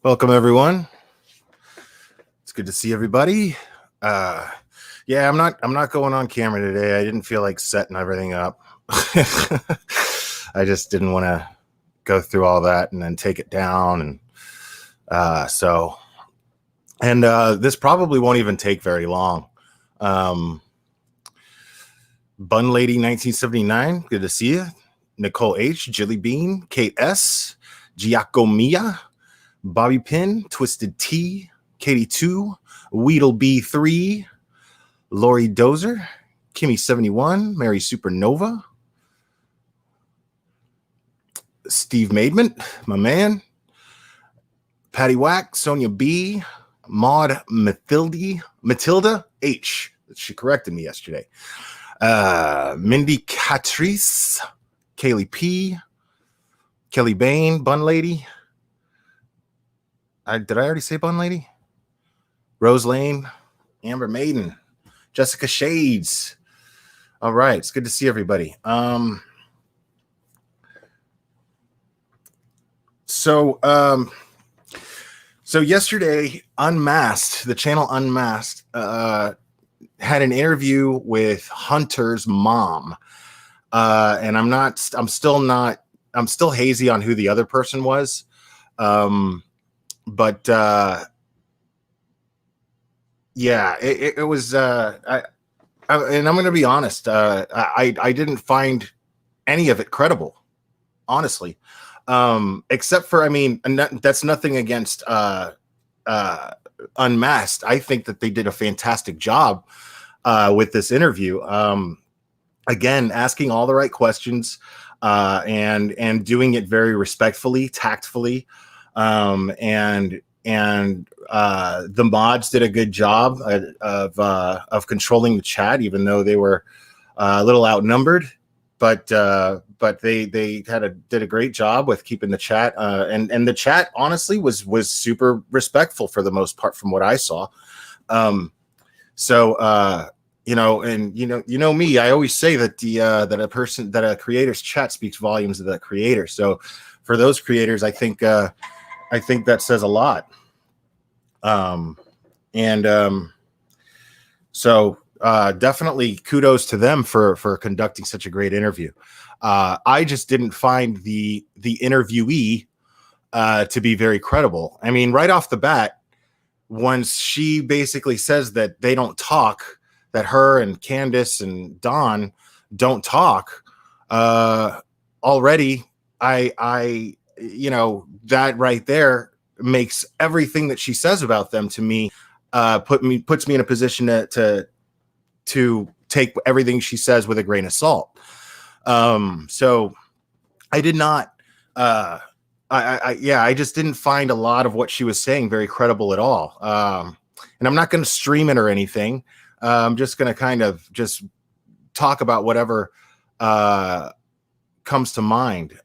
Welcome, everyone. It's good to see everybody. Yeah, I'm not going on camera today. I didn't feel like setting everything up. I just didn't want to go through all that and then take it down. And this probably won't even take very long. Bun Lady 1979, good to see you. Nicole H, Jilly Bean, Kate S, Giacomia, Bobby Pin, Twisted T, Katie 2, Weedle B3, Lori Dozer, Kimmy 71, Mary Supernova, Steve Maidment, my man, Patty Wack, Sonia B, Maud Matilda H. She corrected me yesterday. Mindy Catrice, Kaylee P, Kelly Bain, Bun Lady. Did I already say Bun Lady? Rose Lane, Amber Maiden, Jessica Shades. All right, it's good to see everybody. So yesterday, Unmasked, the channel Unmasked, had an interview with Hunter's mom. And I'm still hazy on who the other person was. But yeah, it was, and I'm going to be honest. I didn't find any of it credible, honestly. Except for, that's nothing against, Unmasked. I think that they did a fantastic job, with this interview. Again, asking all the right questions, and doing it very respectfully, tactfully. The mods did a good job of controlling the chat, even though they were a little outnumbered. But they did a great job with keeping the chat, and the chat honestly was super respectful for the most part from what I saw. You know me, I always say that that a creator's chat speaks volumes of the creator. So for those creators, I think that says a lot. Definitely kudos to them for conducting such a great interview. I just didn't find the interviewee to be very credible. I mean, right off the bat, once she basically says that they don't talk, that her and Candace and Don don't talk, already, I that right there makes everything that she says about them to me, puts me in a position to take everything she says with a grain of salt. So I did not, I just didn't find a lot of what she was saying very credible at all. And I'm not going to stream it or anything. I'm just going to kind of just talk about whatever comes to mind.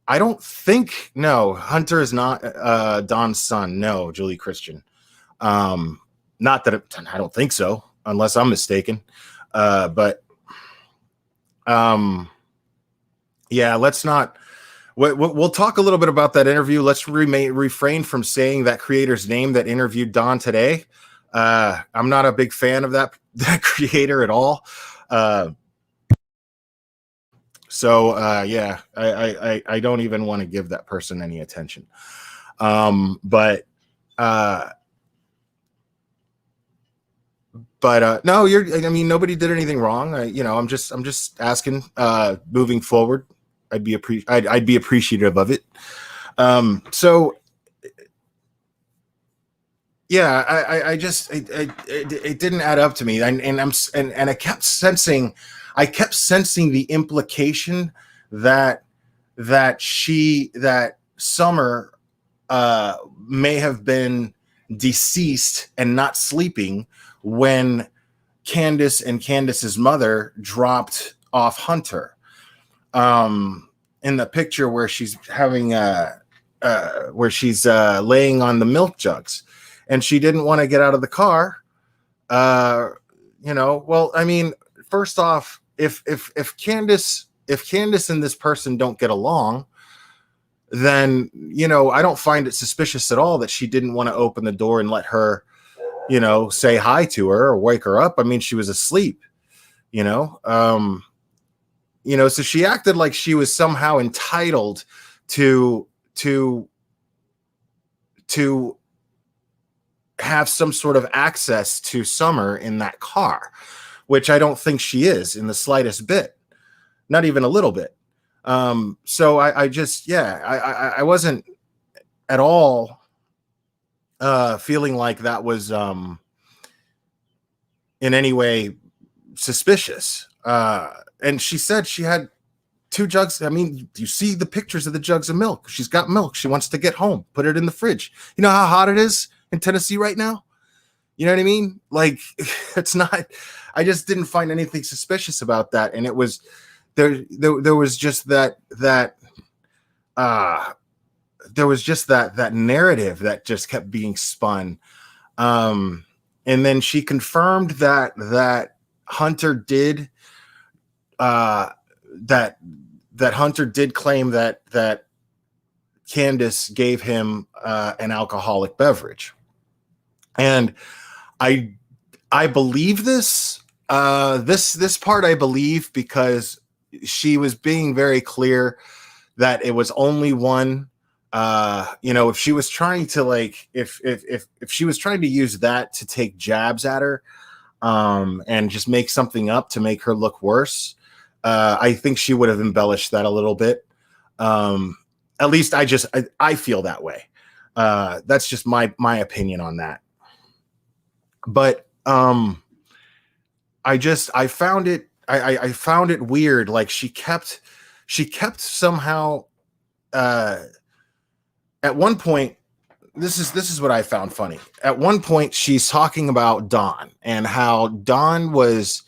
I don't think, no, Hunter is not Don's son. No, Julie Christian. Not that I don't think so, unless I'm mistaken. Yeah, let's not. We'll talk a little bit about that interview. Let's refrain from saying that creator's name that interviewed Don today. I'm not a big fan of that creator at all. Yeah, I don't even want to give that person any attention. No, nobody did anything wrong. I'm just asking, moving forward, I'd be appreciative of it. Yeah, it didn't add up to me. And I kept sensing the implication that Summer may have been deceased and not sleeping when Candace and Candace's mother dropped off Hunter. In the picture where she's having laying on the milk jugs, and she didn't want to get out of the car. Well, I mean, first off, if Candace and this person don't get along, then, you know, I don't find it suspicious at all that she didn't want to open the door and let her, you know, say hi to her or wake her up. I mean, she was asleep, you know. So she acted like she was somehow entitled to have some sort of access to Summer in that car, which I don't think she is in the slightest bit, not even a little bit. So I just, I wasn't at all feeling like that was in any way suspicious. And she said she had 2 jugs. I mean, you see the pictures of the jugs of milk. She's got milk. She wants to get home, put it in the fridge. You know how hot it is in Tennessee right now? You know what I mean? Like, it's not, I just didn't find anything suspicious about that. And it was, there was just that narrative that just kept being spun. And then she confirmed that Hunter did, that Hunter did claim that Candace gave him an alcoholic beverage. And I believe this part I believe, because she was being very clear that it was only one. If she was trying to if she was trying to use that to take jabs at her, and just make something up to make her look worse, I think she would have embellished that a little bit. At least I feel that way. That's just my opinion on that. But I found it weird. Like she kept somehow, at one point, this is what I found funny. At one point, she's talking about Don and how Don was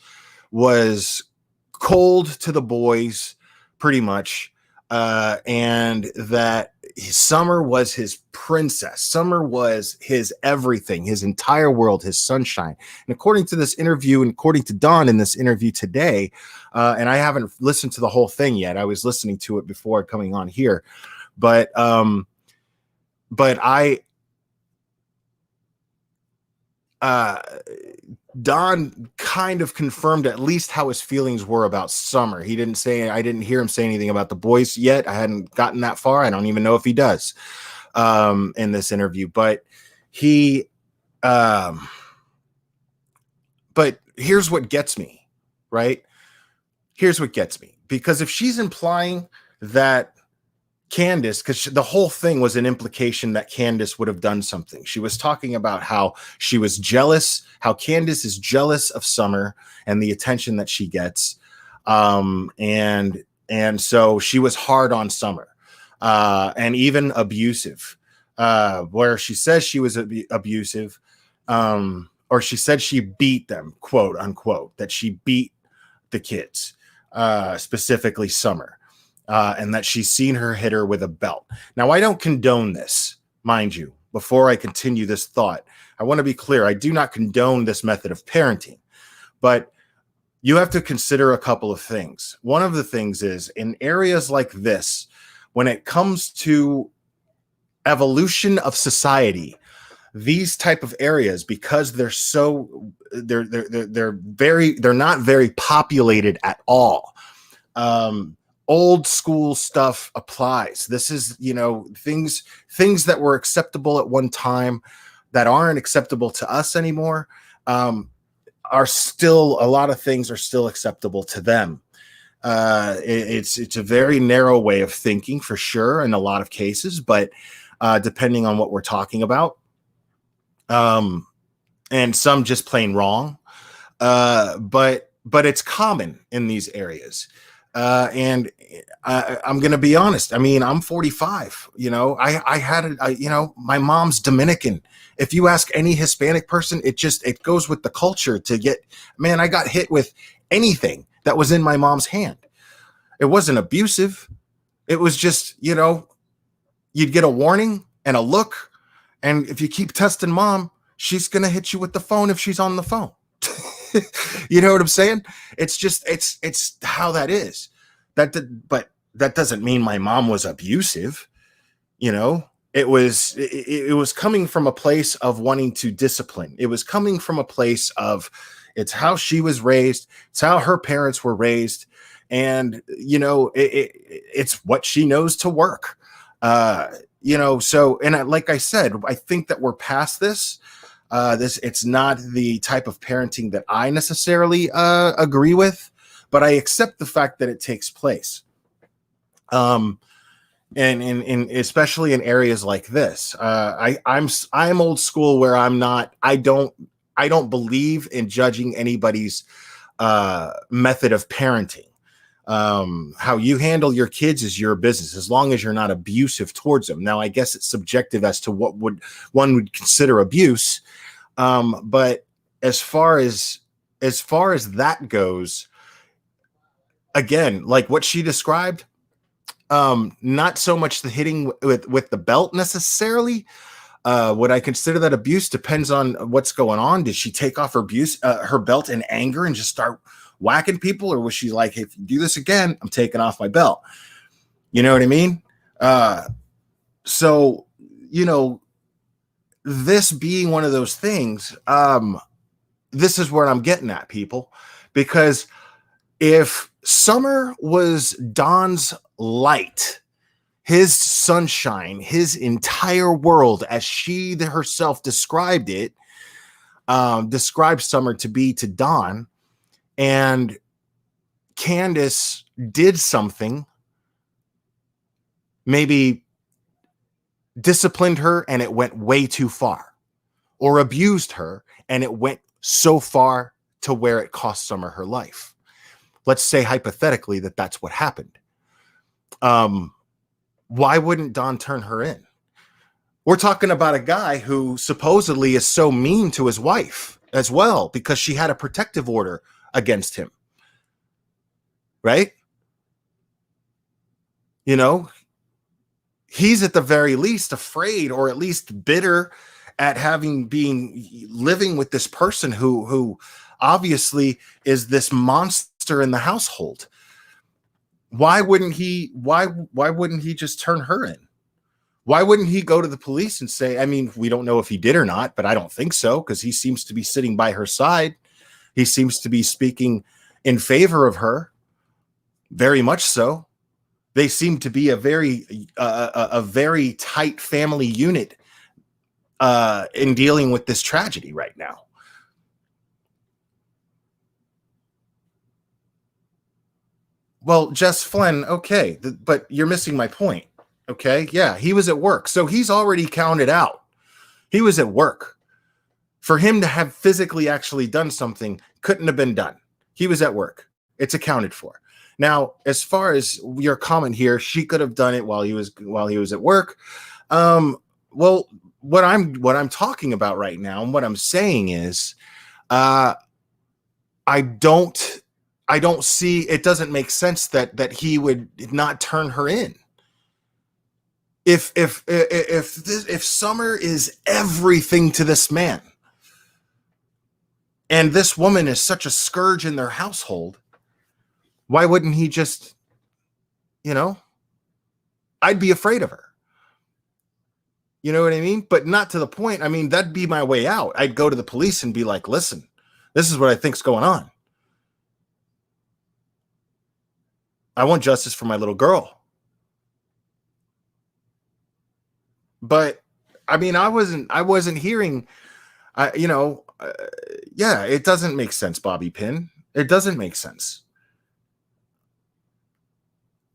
cold to the boys pretty much, and that Summer was his princess. Summer was his everything, his entire world, his sunshine. And according to this interview, and according to Don in this interview today, and I haven't listened to the whole thing yet. I was listening to it before coming on here, but Don kind of confirmed at least how his feelings were about Summer. I didn't hear him say anything about the boys yet. I hadn't gotten that far. I don't even know if he does in this interview, but but here's what gets me, right? Here's what gets me, because if she's implying that Candace, because the whole thing was an implication that Candace would have done something. She was talking about how she was jealous, how Candace is jealous of Summer and the attention that she gets. And so she was hard on Summer, and even abusive, where she says she was abusive, or she said she beat them, quote unquote, that she beat the kids, specifically Summer. And that she's seen her hit her with a belt. Now, I don't condone this, mind you. Before I continue this thought, I want to be clear. I do not condone this method of parenting, but you have to consider a couple of things. One of the things is, in areas like this, when it comes to evolution of society, these type of areas, because they're not very populated at all. Old school stuff applies. This is, things that were acceptable at one time that aren't acceptable to us anymore, are still, a lot of things are still acceptable to them. It's a very narrow way of thinking for sure in a lot of cases, but depending on what we're talking about, and some just plain wrong, but it's common in these areas. And I'm going to be honest. I mean, I'm 45, I had, my mom's Dominican. If you ask any Hispanic person, it goes with the culture to get, man, I got hit with anything that was in my mom's hand. It wasn't abusive. It was just, you'd get a warning and a look. And if you keep testing mom, she's going to hit you with the phone if she's on the phone. You know what I'm saying? It's just, it's how that is. But that doesn't mean my mom was abusive. You know, it was coming from a place of wanting to discipline. It was coming from a place of, it's how she was raised, it's how her parents were raised, and it's what she knows to work. So, and like I said, I think that we're past this. It's not the type of parenting that I necessarily agree with, but I accept the fact that it takes place. And in especially in areas like this, I'm old school, where I don't believe in judging anybody's method of parenting. How you handle your kids is your business, as long as you're not abusive towards them. Now, I guess it's subjective as to what one would consider abuse. But as far as that goes, again, like what she described, not so much the hitting with the belt necessarily. Would I consider that abuse? Depends on what's going on. Did she take off her belt in anger and just start whacking people, or was she like, hey, if you do this again, I'm taking off my belt? You know what I mean? So, this being one of those things, this is where I'm getting at, people, because if Summer was Don's light, his sunshine, his entire world, as she herself described it, described Summer to be to Don, and Candace did something, maybe disciplined her and it went way too far, or abused her and it went so far to where it cost Summer her life. Let's say hypothetically that that's what happened. Why wouldn't Don turn her in? We're talking about a guy who supposedly is so mean to his wife as well, because she had a protective order against him. Right? He's at the very least afraid, or at least bitter at living with this person who obviously is this monster in the household. Why wouldn't he just turn her in? Why wouldn't he go to the police and say, I mean, we don't know if he did or not, but I don't think so, because he seems to be sitting by her side. He seems to be speaking in favor of her, very much so. They seem to be a very tight family unit in dealing with this tragedy right now. Well, Jess Flynn, okay, but you're missing my point. Okay, yeah, he was at work, so he's already counted out. He was at work. For him to have physically actually done something couldn't have been done. He was at work. It's accounted for. Now, as far as your comment here, she could have done it while he was at work. Well, what I'm talking about right now, and what I'm saying is, I don't see, it doesn't make sense that he would not turn her in. If Summer is everything to this man, and this woman is such a scourge in their household, why wouldn't he just, I'd be afraid of her. You know what I mean? But not to the point. I mean, that'd be my way out. I'd go to the police and be like, listen, this is what I think's going on. I want justice for my little girl. But I mean, I wasn't hearing, yeah, it doesn't make sense, Bobby Pin. It doesn't make sense.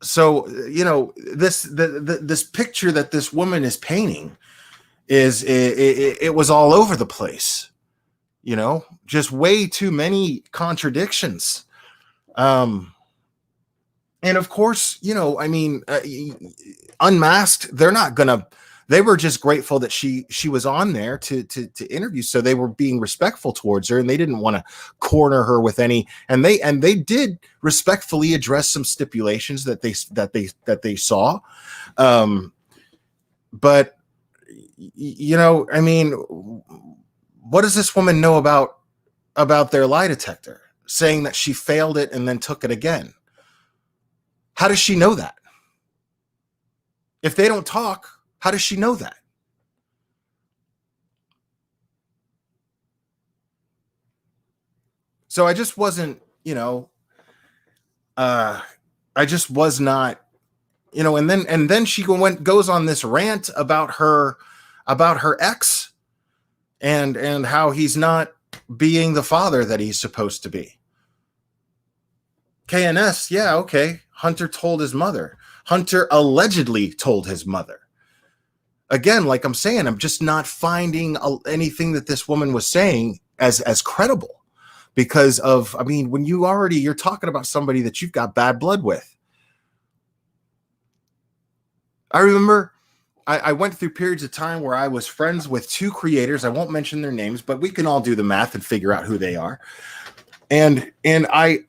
So, this picture that this woman is painting is, it was all over the place, just way too many contradictions. And of course, Unmasked, they were just grateful that she was on there to interview. So they were being respectful towards her, and they didn't want to corner her with any, and they did respectfully address some stipulations that they saw. But what does this woman know about their lie detector, saying that she failed it and then took it again? How does she know that? If they don't talk, How does she know that? So I just wasn't, I just was not, and then she goes on this rant about her ex and how he's not being the father that he's supposed to be. KNS, yeah, okay. Hunter told his mother. Hunter allegedly told his mother. Again, like I'm saying, I'm just not finding anything that this woman was saying as credible. Because of, I mean, when you're talking about somebody that you've got bad blood with. I remember I went through periods of time where I was friends with two creators. I won't mention their names, but we can all do the math and figure out who they are. And I,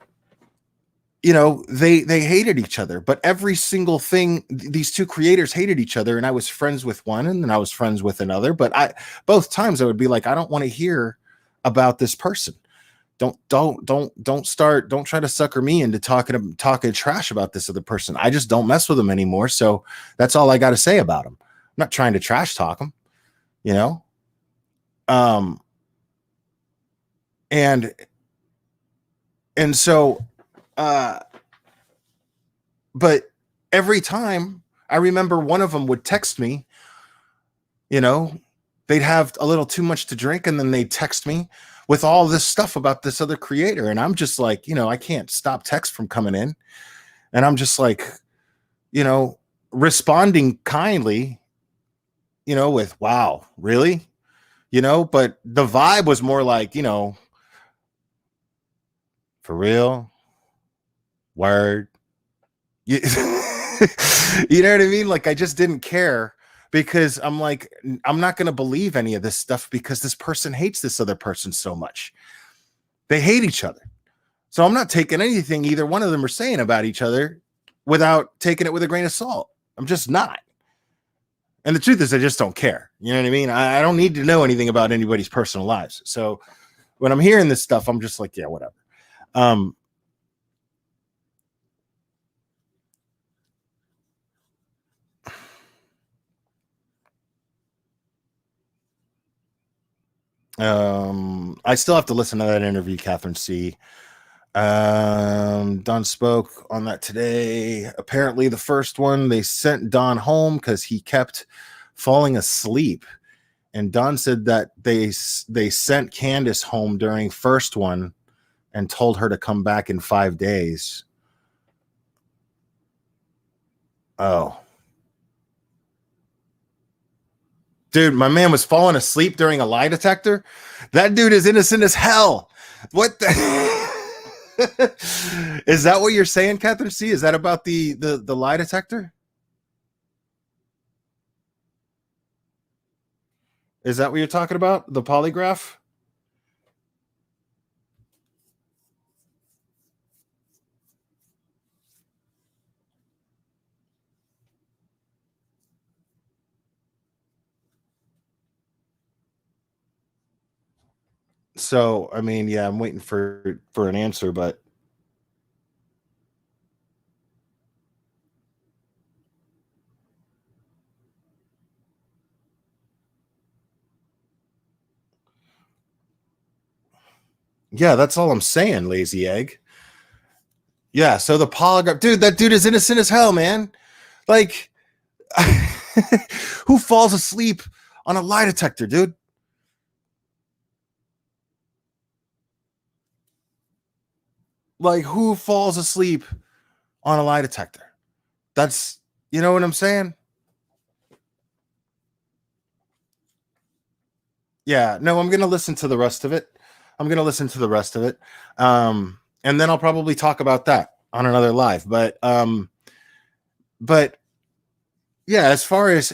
they hated each other, but every single thing, these two creators hated each other. And I was friends with one and then I was friends with another, but both times I would be like, I don't want to hear about this person. Don't try to sucker me into talking trash about this other person. I just don't mess with them anymore. So that's all I got to say about them. I'm not trying to trash talk them, and so, but every time I remember one of them would text me, they'd have a little too much to drink and then they'd text me with all this stuff about this other creator. And I'm just like, I can't stop text from coming in. And I'm just like, responding kindly, with, wow, really? But the vibe was more like, for real, word. You know what I mean? Like, I just didn't care. Because I'm like, I'm not going to believe any of this stuff because this person hates this other person so much. They hate each other. So I'm not taking anything either one of them are saying about each other without taking it with a grain of salt. I'm just not. And the truth is, I just don't care. You know what I mean? I don't need to know anything about anybody's personal lives. So when I'm hearing this stuff, I'm just like, yeah, whatever. I still have to listen to that interview, Catherine C. Don spoke on that today. Apparently, the first one, they sent Don home because he kept falling asleep. And Don said that they sent Candace home during first one and told her to come back in 5 days. Oh. Dude, my man was falling asleep during a lie detector. That dude is innocent as hell. What the is that what you're saying, Catherine C? Is that about the lie detector? Is that what you're talking about? The polygraph? So, I mean, yeah, I'm waiting for an answer, but yeah, that's all I'm saying, lazy egg. Yeah, so the polygraph, dude, that dude is innocent as hell, man. Like, who falls asleep on a lie detector, dude? Like, who falls asleep on a lie detector? That's, you know what I'm saying? Yeah, no, I'm going to listen to the rest of it. And then I'll probably talk about that on another live. But yeah, as far as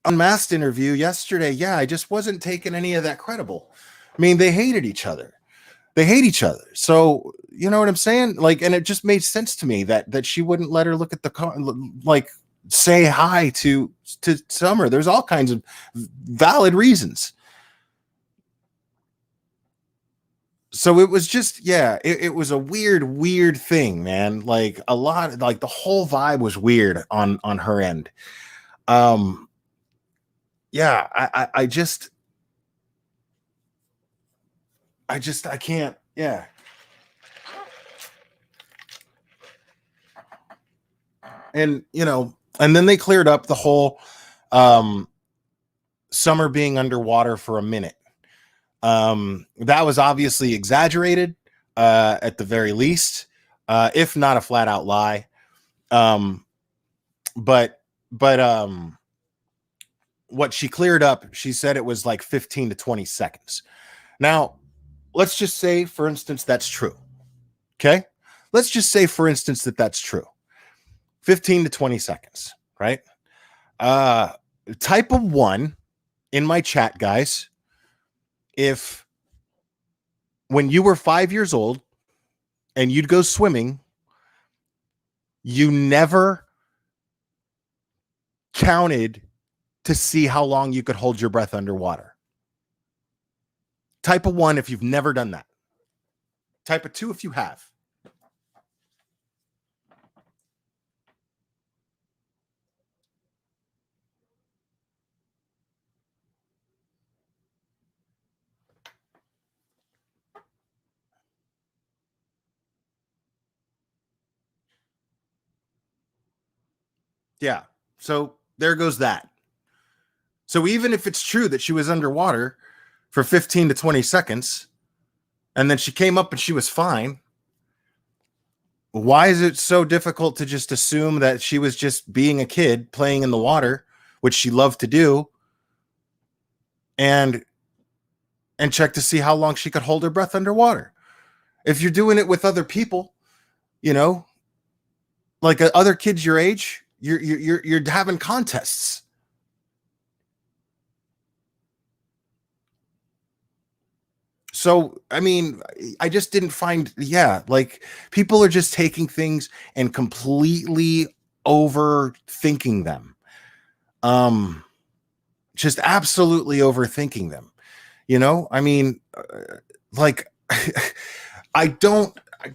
Unmasked interview yesterday, yeah, I just wasn't taking any of that credible. I mean, they hated each other. They hate each other. So, you know what I'm saying? Like, and it just made sense to me that she wouldn't let her look at the car, like say hi to Summer. There's all kinds of valid reasons. So it was just, yeah, it was a weird thing, man. Like a lot, like the whole vibe was weird on her end. Um, yeah, I can't, yeah. And and then they cleared up the whole um Summer being underwater for a minute. That was obviously exaggerated, at the very least, if not a flat out lie. Um, but what she cleared up, she said it was like 15 to 20 seconds. Now, let's just say, for instance, that's true. Okay. Let's just say, for instance, that's true. 15 to 20 seconds, right? Uh, type of one in my chat, guys. If when you were 5 years old and you'd go swimming, you never counted to see how long you could hold your breath underwater. Type of one if you've never done that. Type of two if you have. Yeah. So there goes that. So even if it's true that she was underwater for 15 to 20 seconds and then she came up and she was fine, why is it so difficult to just assume that she was just being a kid playing in the water, which she loved to do, and check to see how long she could hold her breath underwater? If you're doing it with other people, like other kids your age, you're having contests. So, I mean, I just didn't find, like people are just taking things and completely overthinking them. Just absolutely overthinking them. I mean, like,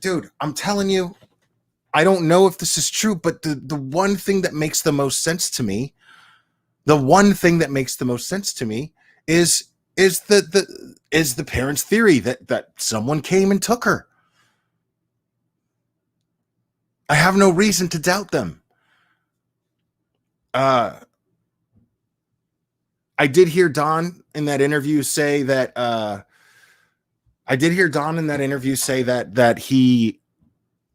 dude, I'm telling you, I don't know if this is true, but the one thing that makes the most sense to me, is the parents' theory that someone came and took her. I have no reason to doubt them. I did hear Don in that interview say that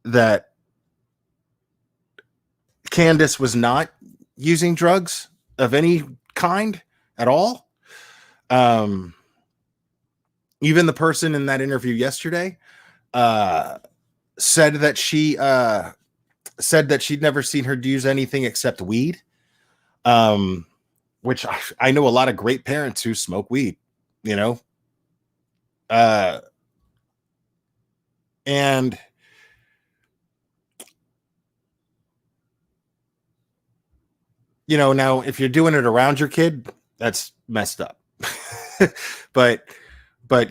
that Candace was not using drugs of any kind at all. Even the person in that interview yesterday said that she'd never seen her use anything except weed. Which I know a lot of great parents who smoke weed, and now if you're doing it around your kid, that's messed up. but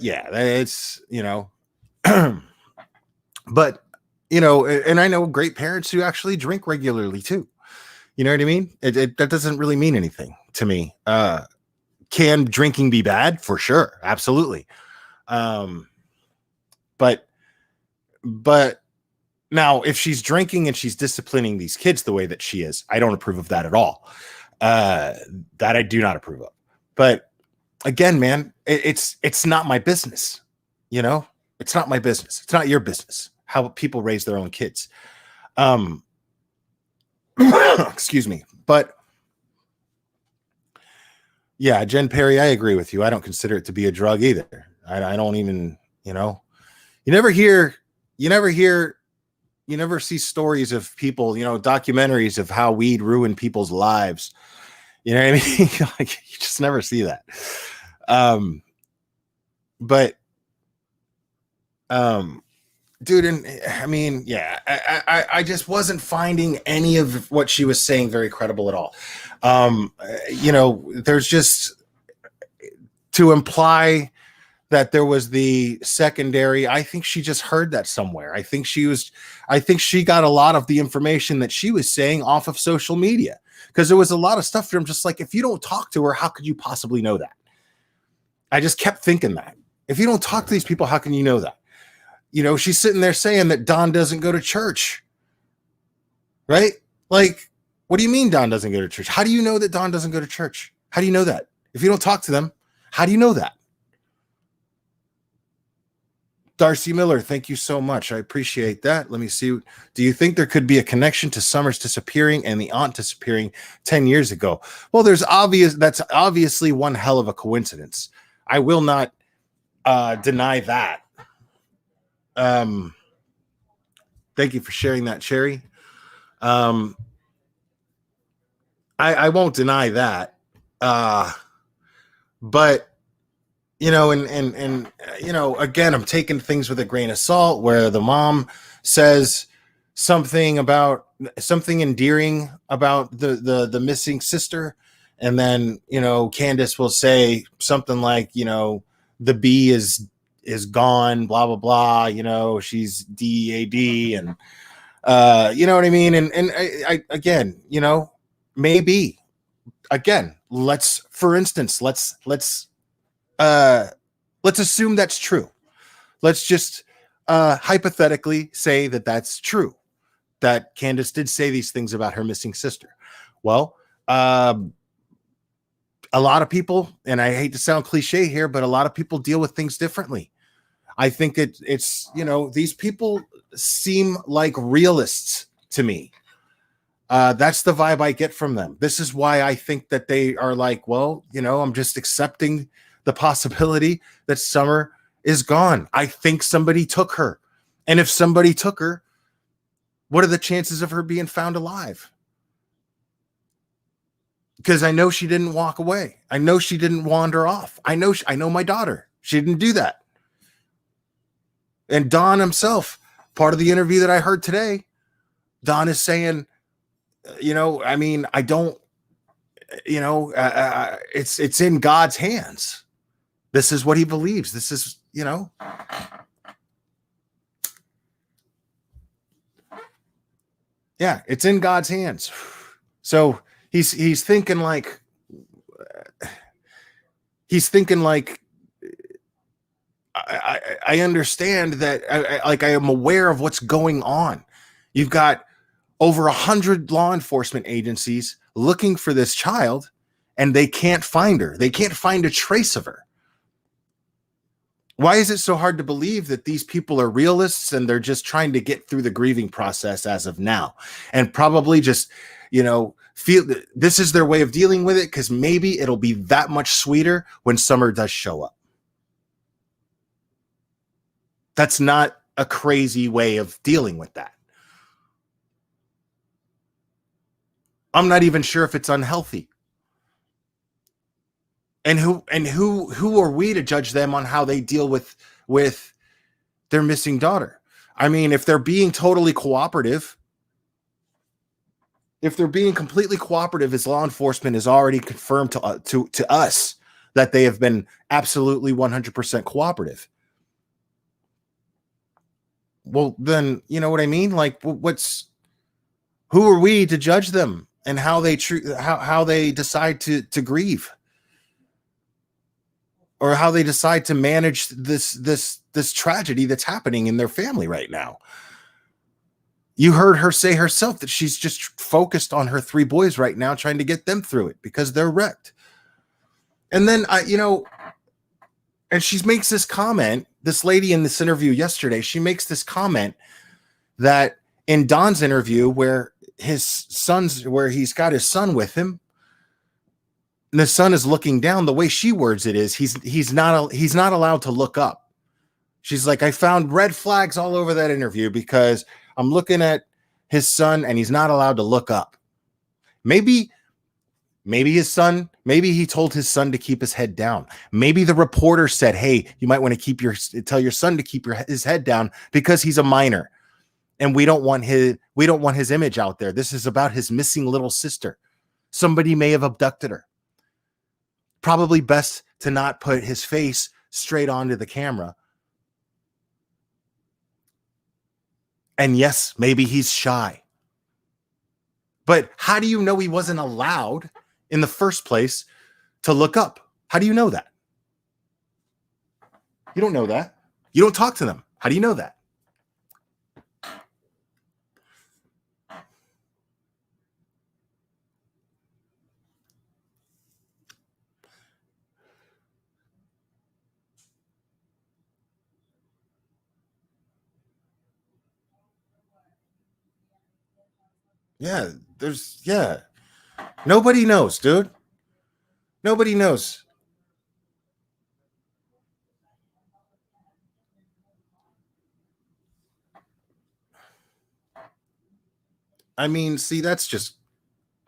yeah, it's but and I know great parents who actually drink regularly too. You know what I mean? That doesn't really mean anything to me. Can drinking be bad? For sure, absolutely. But now, if she's drinking and she's disciplining these kids the way that she is, I don't approve of that at all. That I do not approve of. But again, man, it's not my business. It's not my business. It's not your business how people raise their own kids. Excuse me. But yeah, Jen Perry, I agree with you. I don't consider it to be a drug either. I don't even, you never see stories of people, documentaries of how weed ruined people's lives. You know what I mean? Like, you just never see that. But dude, and I mean, yeah, I just wasn't finding any of what she was saying very credible at all. There's just to imply that there was the secondary. I think she just heard that somewhere. I think she got a lot of the information that she was saying off of social media, because there was a lot of stuff from just like, if you don't talk to her, how could you possibly know that? I just kept thinking that. If you don't talk to these people, how can you know that? She's sitting there saying that Don doesn't go to church, right? Like, what do you mean Don doesn't go to church? How do you know that Don doesn't go to church? How do you know that? If you don't talk to them, how do you know that? Darcy Miller, thank you so much. I appreciate that. Let me see. Do you think there could be a connection to Summer's disappearing and the aunt disappearing 10 years ago? Well, that's obviously one hell of a coincidence. I will not deny that. Thank you for sharing that, Cherry. I won't deny that. But again, I'm taking things with a grain of salt, where the mom says something endearing about the missing sister, and then Candace will say something like, the B is gone, blah blah blah, she's DEAD, and you know what I mean. And I again, maybe again, let's assume that's true. Let's just hypothetically say that that's true, that Candace did say these things about her missing sister. Well, a lot of people, and I hate to sound cliche here, but a lot of people deal with things differently. I think it's these people seem like realists to me. That's the vibe I get from them. This is why I think that they are like, well, I'm just accepting the possibility that Summer is gone. I think somebody took her. And if somebody took her, what are the chances of her being found alive? Because I know she didn't walk away. I know she didn't wander off. I know my daughter. She didn't do that. And Don himself, part of the interview that I heard today, Don is saying, I don't, it's in God's hands. This is what he believes. This is, yeah, it's in God's hands. So he's thinking like, I understand that. I am aware of what's going on. You've got over 100 law enforcement agencies looking for this child, and they can't find her. They can't find a trace of her. Why is it so hard to believe that these people are realists and they're just trying to get through the grieving process as of now, and probably just, feel that this is their way of dealing with it, because maybe it'll be that much sweeter when Summer does show up. That's not a crazy way of dealing with that. I'm not even sure if it's unhealthy. And who are we to judge them on how they deal with their missing daughter? I mean, if they're being totally cooperative, if they're being completely cooperative, as law enforcement has already confirmed to us that they have been absolutely 100% cooperative. Well, then, you know what I mean? Like, who are we to judge them and how they how they decide to grieve, or how they decide to manage this tragedy that's happening in their family right now? You heard her say herself that she's just focused on her 3 boys right now, trying to get them through it because they're wrecked. And then and she makes this comment, this lady in this interview yesterday, she makes this comment that in Don's interview where he's got his son with him, and the son is looking down, the way she words it is he's not allowed to look up. She's like, I found red flags all over that interview because I'm looking at his son and he's not allowed to look up. Maybe he told his son to keep his head down. Maybe the reporter said, hey, you might want to tell your son to keep his head down because he's a minor and we don't want his image out there. This is about his missing little sister. Somebody may have abducted her. Probably best to not put his face straight onto the camera. And yes, maybe he's shy. But how do you know he wasn't allowed in the first place to look up? How do you know that? You don't know that. You don't talk to them. How do you know that? Yeah. Nobody knows, dude. Nobody knows. I mean, see, that's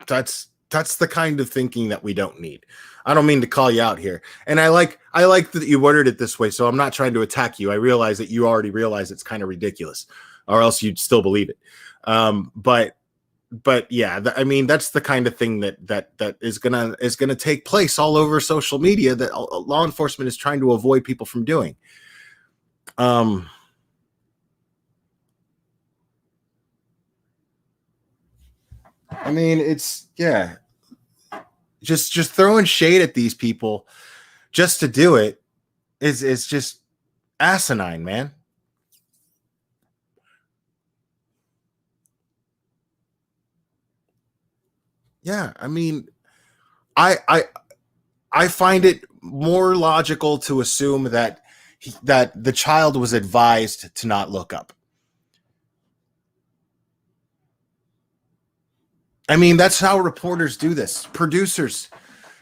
the kind of thinking that we don't need. I don't mean to call you out here. And I like that you worded it this way, so I'm not trying to attack you. I realize that you already realize it's kind of ridiculous, or else you'd still believe it. But yeah, I mean, that's the kind of thing that is gonna take place all over social media that law enforcement is trying to avoid people from doing. I mean, it's just throwing shade at these people just to do it is just asinine, man. Yeah, I mean, I find it more logical to assume that that the child was advised to not look up. I mean, that's how reporters do this. Producers,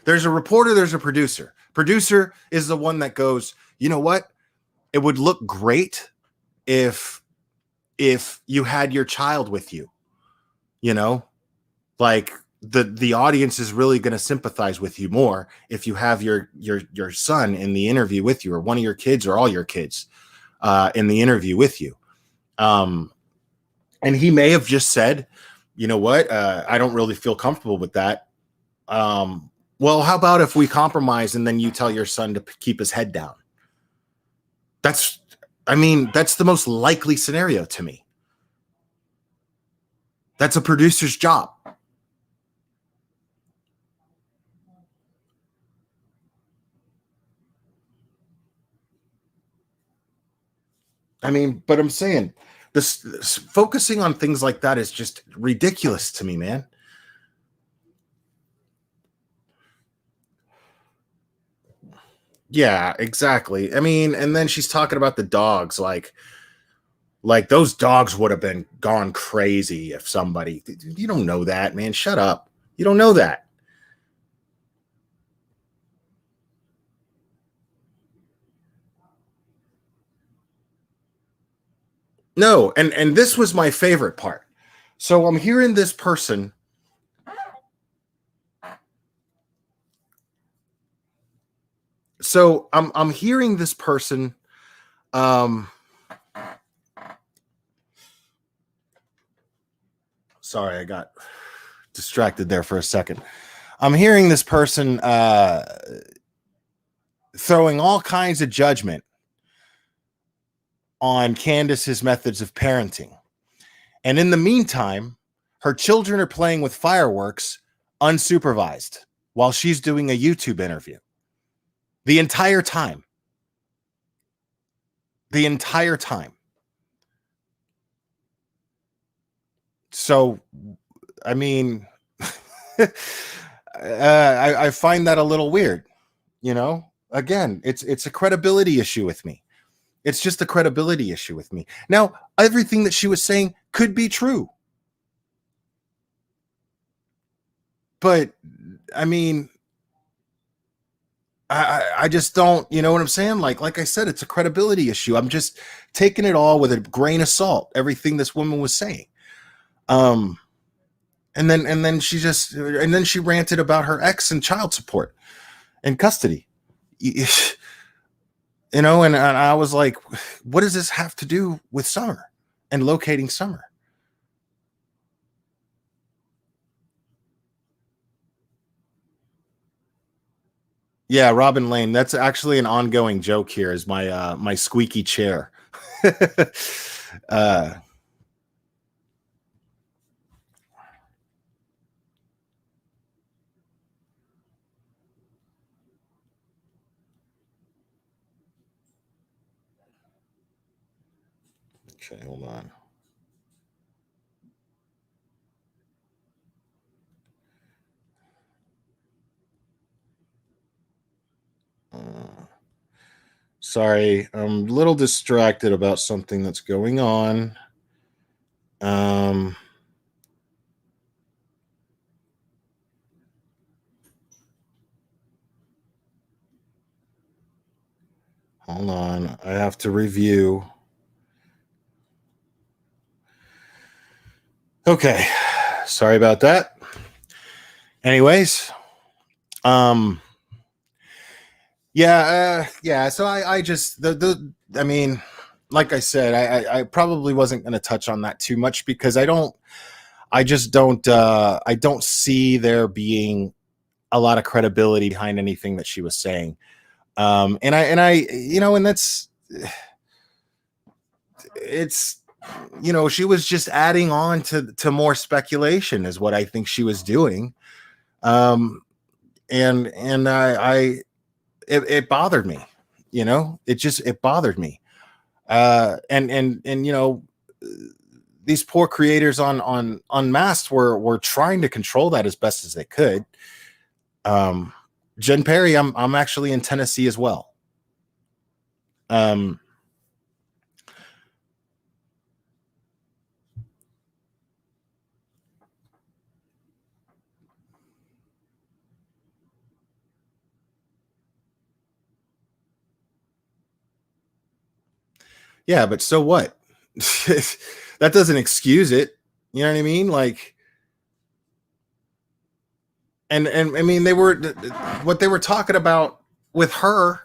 there's a reporter, there's a producer. Producer is the one that goes, you know what? It would look great if you had your child with you. You know, like the audience is really going to sympathize with you more if you have your son in the interview with you, or one of your kids, or all your kids in the interview with you. And he may have just said, you know what, I don't really feel comfortable with that. Well, how about if we compromise and then you tell your son to keep his head down? That's the most likely scenario to me. That's a producer's job. I mean, but I'm saying this focusing on things like that is just ridiculous to me, man. Yeah, exactly. I mean, and then she's talking about the dogs, like those dogs would have been gone crazy if somebody. You don't know that, man. Shut up. You don't know that. No, and this was my favorite part. So I'm hearing this person. So I'm hearing this person. Sorry, I got distracted there for a second. I'm hearing this person throwing all kinds of judgment on Candace's methods of parenting. And in the meantime, her children are playing with fireworks unsupervised while she's doing a YouTube interview. The entire time. The entire time. So, I mean, I find that a little weird. You know, again, it's a credibility issue with me. It's just a credibility issue with me. Now, everything that she was saying could be true. But I mean, I just don't, you know what I'm saying? Like I said, it's a credibility issue. I'm just taking it all with a grain of salt, everything this woman was saying. And then she ranted about her ex and child support and custody. You know, and I was like, what does this have to do with Summer and locating Summer? Yeah, Robin Lane. That's actually an ongoing joke here. Is my squeaky chair. uh, okay, hold on. Sorry, I'm a little distracted about something that's going on. Um, Hold on. I have to review. Okay. Sorry about that. Anyways, um yeah, so I just I mean, like I said, I probably wasn't going to touch on that too much because I don't see there being a lot of credibility behind anything that she was saying. And I and that's it's she was just adding on to more speculation is what I think she was doing. And it bothered me. It bothered me. And these poor creators on Unmasked were trying to control that as best as they could. Jen Perry, I'm actually in Tennessee as well. Um, yeah, but so what? That doesn't excuse it. You know what I mean? Like, and I mean, what they were talking about with her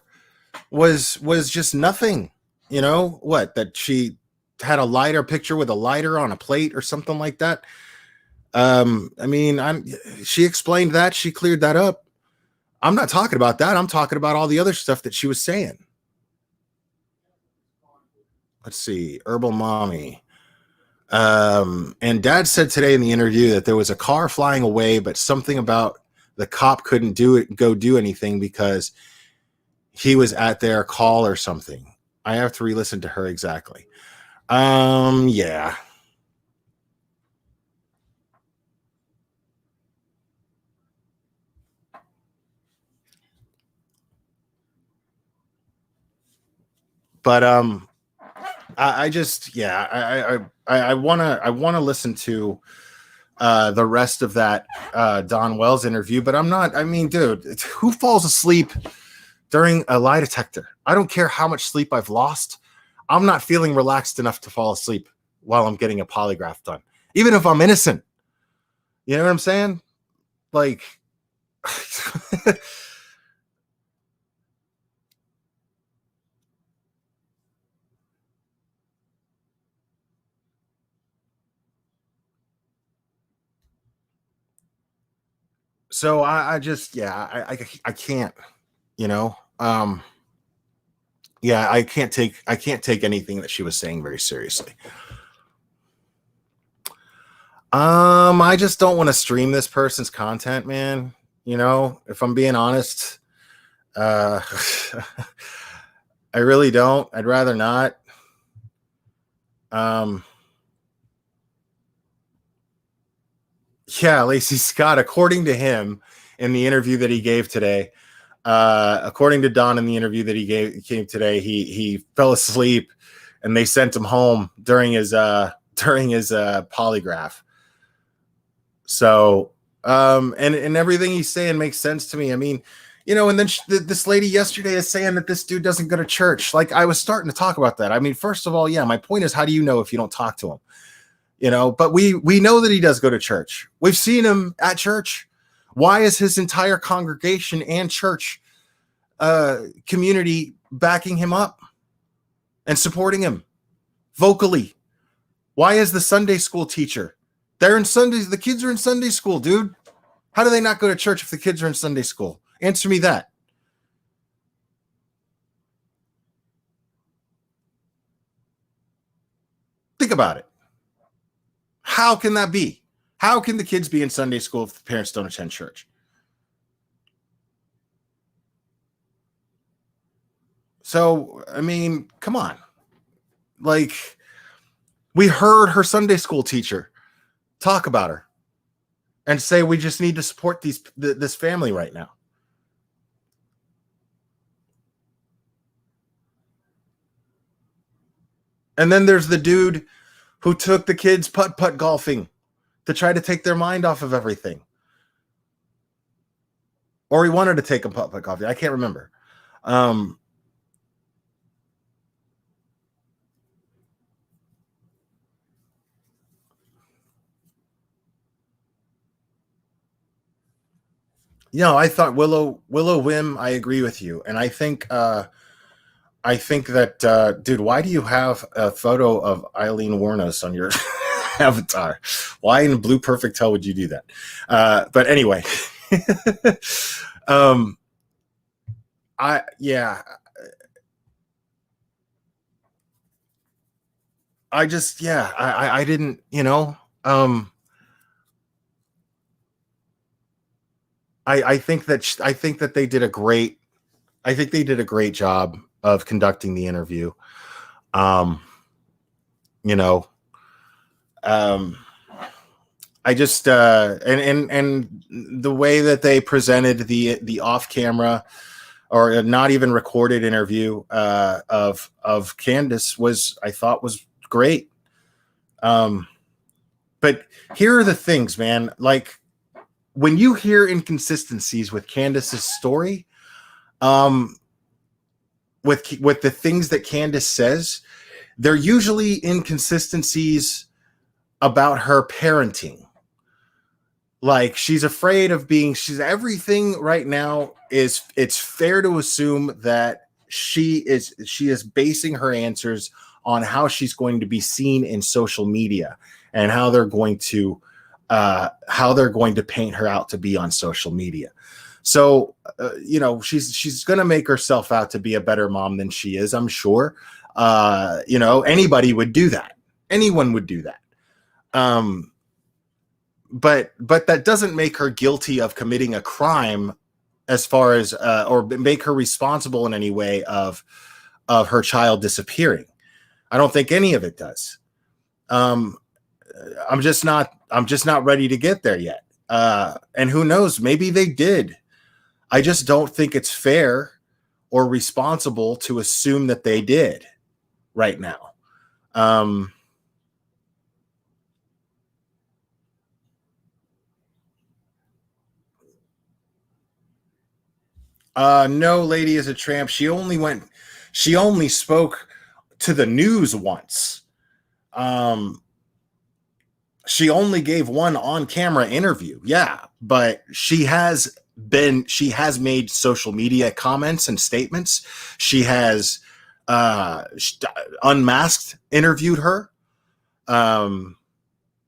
was just nothing. What, that she had a lighter picture with a lighter on a plate or something like that. I mean, she explained that, she cleared that up. I'm not talking about that. I'm talking about all the other stuff that she was saying. Let's see, Herbal Mommy. And Dad said today in the interview that there was a car flying away, but something about the cop couldn't go do anything because he was at their call or something. I have to re-listen to her exactly. Yeah. But I just I wanna listen to the rest of that Don Wells interview, but I'm not. I mean, dude, who falls asleep during a lie detector? I don't care how much sleep I've lost. I'm not feeling relaxed enough to fall asleep while I'm getting a polygraph done, even if I'm innocent. You know what I'm saying? Like, so I just, I can't, you know, yeah, I can't take anything that she was saying very seriously. I just don't want to stream this person's content, man. If I'm being honest, uh, I really don't. I'd rather not. Um, yeah, Lacey Scott, according to him in the interview that he gave today, according to Don in the interview that he came today, he fell asleep and they sent him home during his polygraph. So, and everything he's saying makes sense to me. I mean, and then this lady yesterday is saying that this dude doesn't go to church. Like, I was starting to talk about that. I mean, first of all, yeah, my point is, how do you know if you don't talk to him? But we know that he does go to church. We've seen him at church. Why is his entire congregation and church community backing him up and supporting him vocally? Why is the Sunday school teacher? They're in Sundays. The kids are in Sunday school, dude. How do they not go to church if the kids are in Sunday school? Answer me that. Think about it. How can that be? How can the kids be in Sunday school if the parents don't attend church? So, I mean, come on. Like, we heard her Sunday school teacher talk about her and say we just need to support this family right now. And then there's the dude who took the kids putt-putt golfing to try to take their mind off of everything. Or he wanted to take them putt-putt golfing. I can't remember. I thought Willow Wim, I agree with you. And I think that, dude, why do you have a photo of Eileen Warnos on your avatar? Why in Blue Perfect Hell would you do that? But anyway, I didn't, I think that they did a great job of conducting the interview. I just and the way that they presented the off camera or not even recorded interview of Candace I thought was great. But here are the things, man. Like, when you hear inconsistencies with Candace's story, with the things that Candace says, they're usually inconsistencies about her parenting. Like, she's afraid of everything right now it's fair to assume that she is basing her answers on how she's going to be seen in social media and how they're going to paint her out to be on social media. So, she's going to make herself out to be a better mom than she is, I'm sure. Anybody would do that. Anyone would do that. But that doesn't make her guilty of committing a crime as far as, or make her responsible in any way of her child disappearing. I don't think any of it does. I'm just not ready to get there yet. And who knows, maybe they did. I just don't think it's fair or responsible to assume that they did right now. No lady is a tramp. She only spoke to the news once. She only gave one on-camera interview. Yeah, but she has made social media comments and statements. She has Unmasked interviewed her.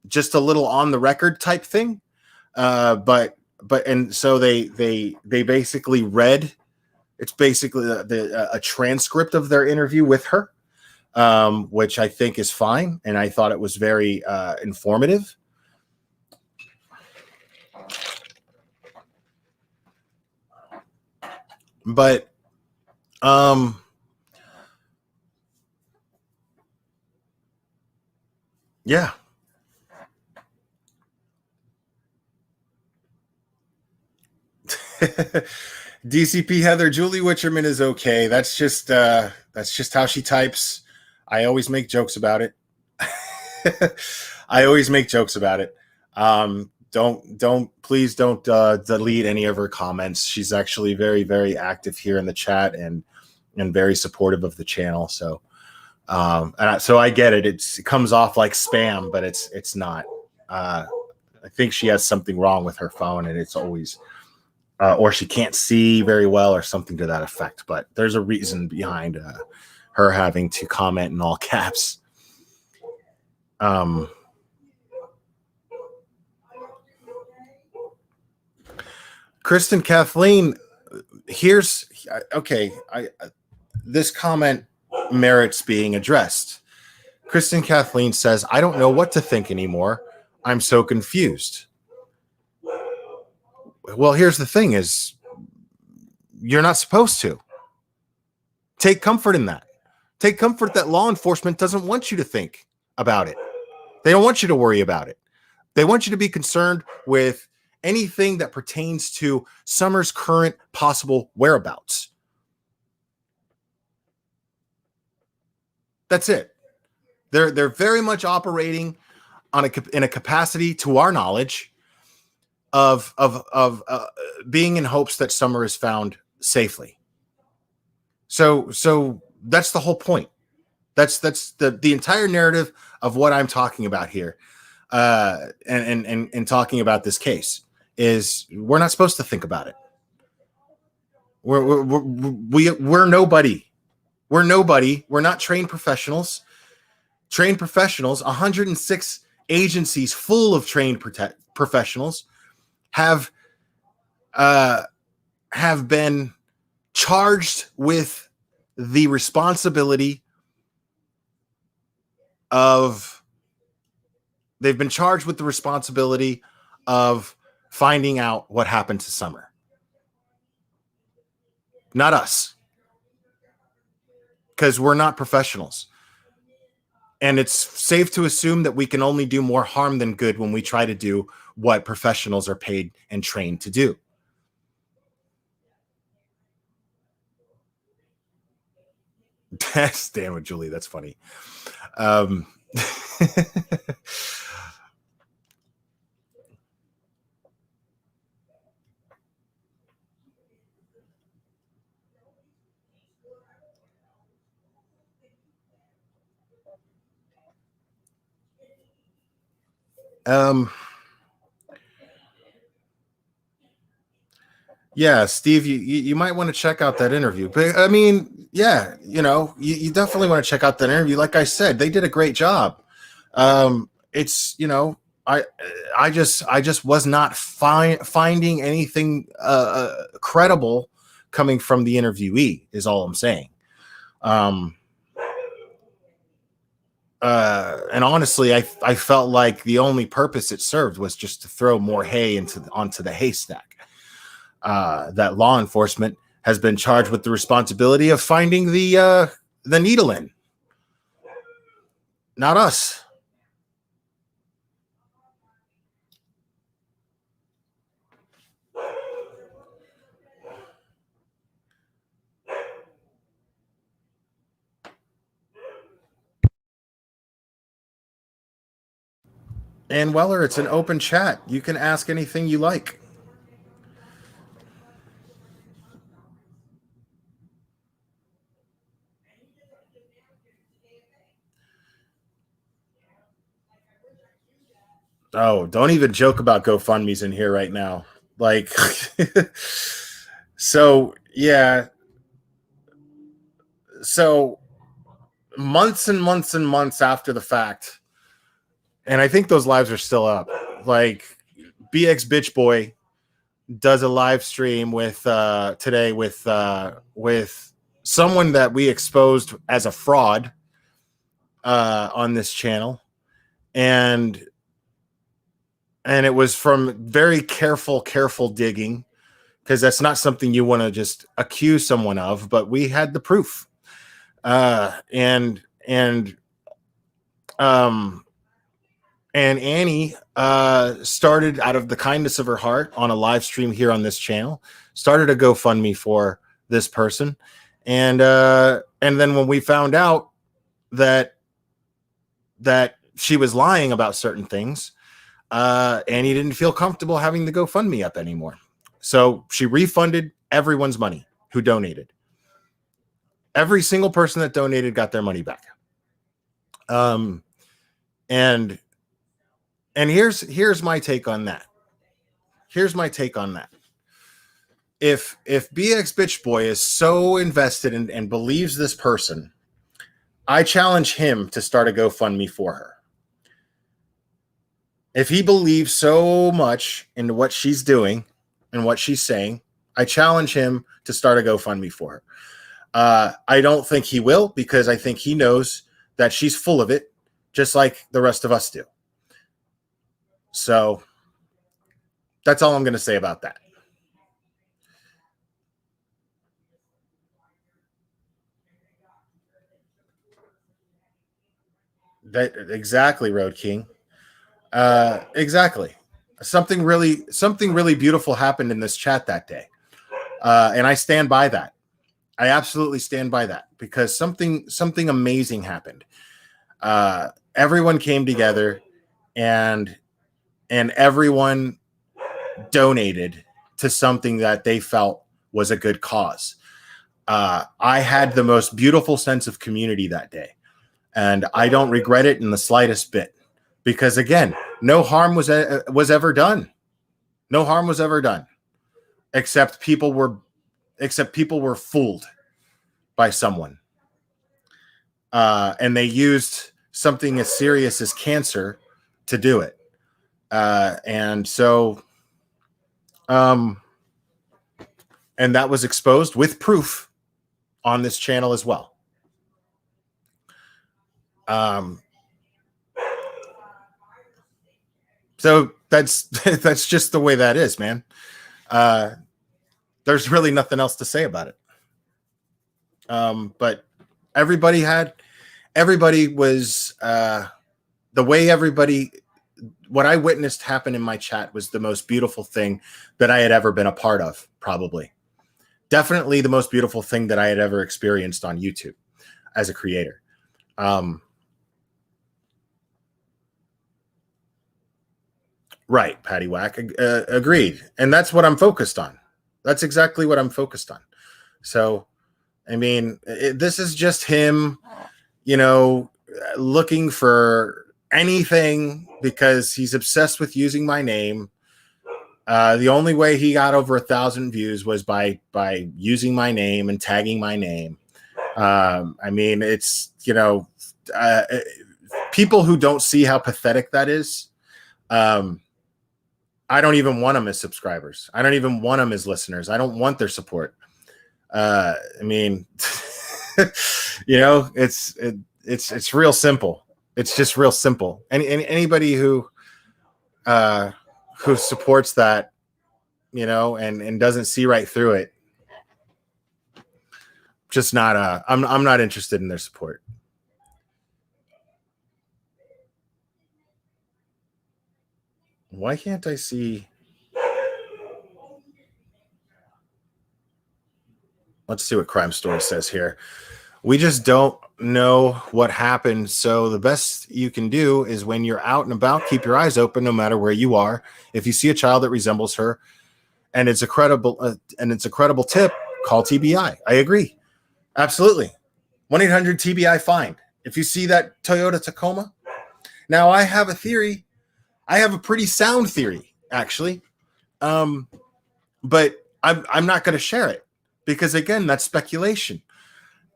Just a little on the record type thing. But so they basically read. It's basically a transcript of their interview with her. Which I think is fine, and I thought it was very informative. But yeah. DCP Heather, Julie Witcherman is okay. That's just how she types. I always make jokes about it. Please don't delete any of her comments. She's actually very, very active here in the chat and very supportive of the channel. So, so I get it. It comes off like spam, but it's not. I think she has something wrong with her phone, and it's always, or she can't see very well, or something to that effect. But there's a reason behind her having to comment in all caps. Kristen Kathleen, here's okay. This comment merits being addressed. Kristen Kathleen says, I don't know what to think anymore. I'm so confused. Well, here's the thing is, you're not supposed to. Take comfort in that. Take comfort that law enforcement doesn't want you to think about it. They don't want you to worry about it. They want you to be concerned with anything that pertains to Summer's current possible whereabouts. That's it. They're very much operating in a capacity, to our knowledge, of being in hopes that Summer is found safely. So that's the whole point. That's the entire narrative of what I'm talking about here, and talking about this case is we're not supposed to think about it. We're nobody. We're nobody. We're not trained professionals. Trained professionals, 106 agencies full of trained professionals have been charged with the responsibility of finding out what happened to Summer. Not us. Because we're not professionals. And it's safe to assume that we can only do more harm than good when we try to do what professionals are paid and trained to do. Stand with Julie. That's funny. Yeah, Steve, you might want to check out that interview. But I mean, yeah, you definitely want to check out that interview. Like I said, they did a great job. It's, I just was not finding anything credible coming from the interviewee is all I'm saying. And honestly, I felt like the only purpose it served was just to throw more hay onto the haystack. That law enforcement has been charged with the responsibility of finding the needle in. Not us. And Weller, it's an open chat. You can ask anything you like. Oh, don't even joke about GoFundMe's in here right now. Like, so yeah. So months and months and months after the fact, and I think those lives are still up. Like, BX Bitch Boy does a live stream with today with someone that we exposed as a fraud on this channel, and it was from very careful digging, because that's not something you want to just accuse someone of, but we had the proof. And Annie started, out of the kindness of her heart, on a live stream here on this channel, started a GoFundMe for this person. And then when we found out that she was lying about certain things, Annie didn't feel comfortable having the GoFundMe up anymore. So she refunded everyone's money who donated. Every single person that donated got their money back. And here's my take on that. If BX Bitch Boy is so invested and believes this person, I challenge him to start a GoFundMe for her. If he believes so much into what she's doing and what she's saying, I challenge him to start a GoFundMe for her. I don't think he will, because I think he knows that she's full of it just like the rest of us do. So that's all I'm going to say about that. That exactly, Road King. Exactly. Something really beautiful happened in this chat that day, and I stand by that. I absolutely stand by that, because something amazing happened. Everyone came together, and everyone donated to something that they felt was a good cause. I had the most beautiful sense of community that day, and I don't regret it in the slightest bit, because again, no harm was ever done. No harm was ever done, except people were fooled by someone, and they used something as serious as cancer to do it. And so, and that was exposed with proof on this channel as well. So that's just the way that is, man. There's really nothing else to say about it. But everybody was the way what I witnessed happen in my chat was the most beautiful thing that I had ever been a part of, probably. Definitely the most beautiful thing that I had ever experienced on YouTube as a creator. Right, Patty Whack. Agreed. And that's what I'm focused on. That's exactly what I'm focused on. So, I mean, this is just him, looking for anything because he's obsessed with using my name. The only way he got over 1,000 views was by using my name and tagging my name. I mean, it's, people who don't see how pathetic that is, I don't even want them as subscribers. I don't even want them as listeners. I don't want their support. I mean, it's real simple. It's just real simple. Anybody who supports that, and doesn't see right through it, just not. I'm not interested in their support. Why can't I see? Let's see what Crime Story says here. We just don't know what happened. So the best you can do is when you're out and about, keep your eyes open no matter where you are. If you see a child that resembles her and it's a credible tip, call TBI. I agree. Absolutely. 1-800-TBI-FIND. If you see that Toyota Tacoma. Now I have a theory. I have a pretty sound theory, actually. But I'm not going to share it because, again, that's speculation.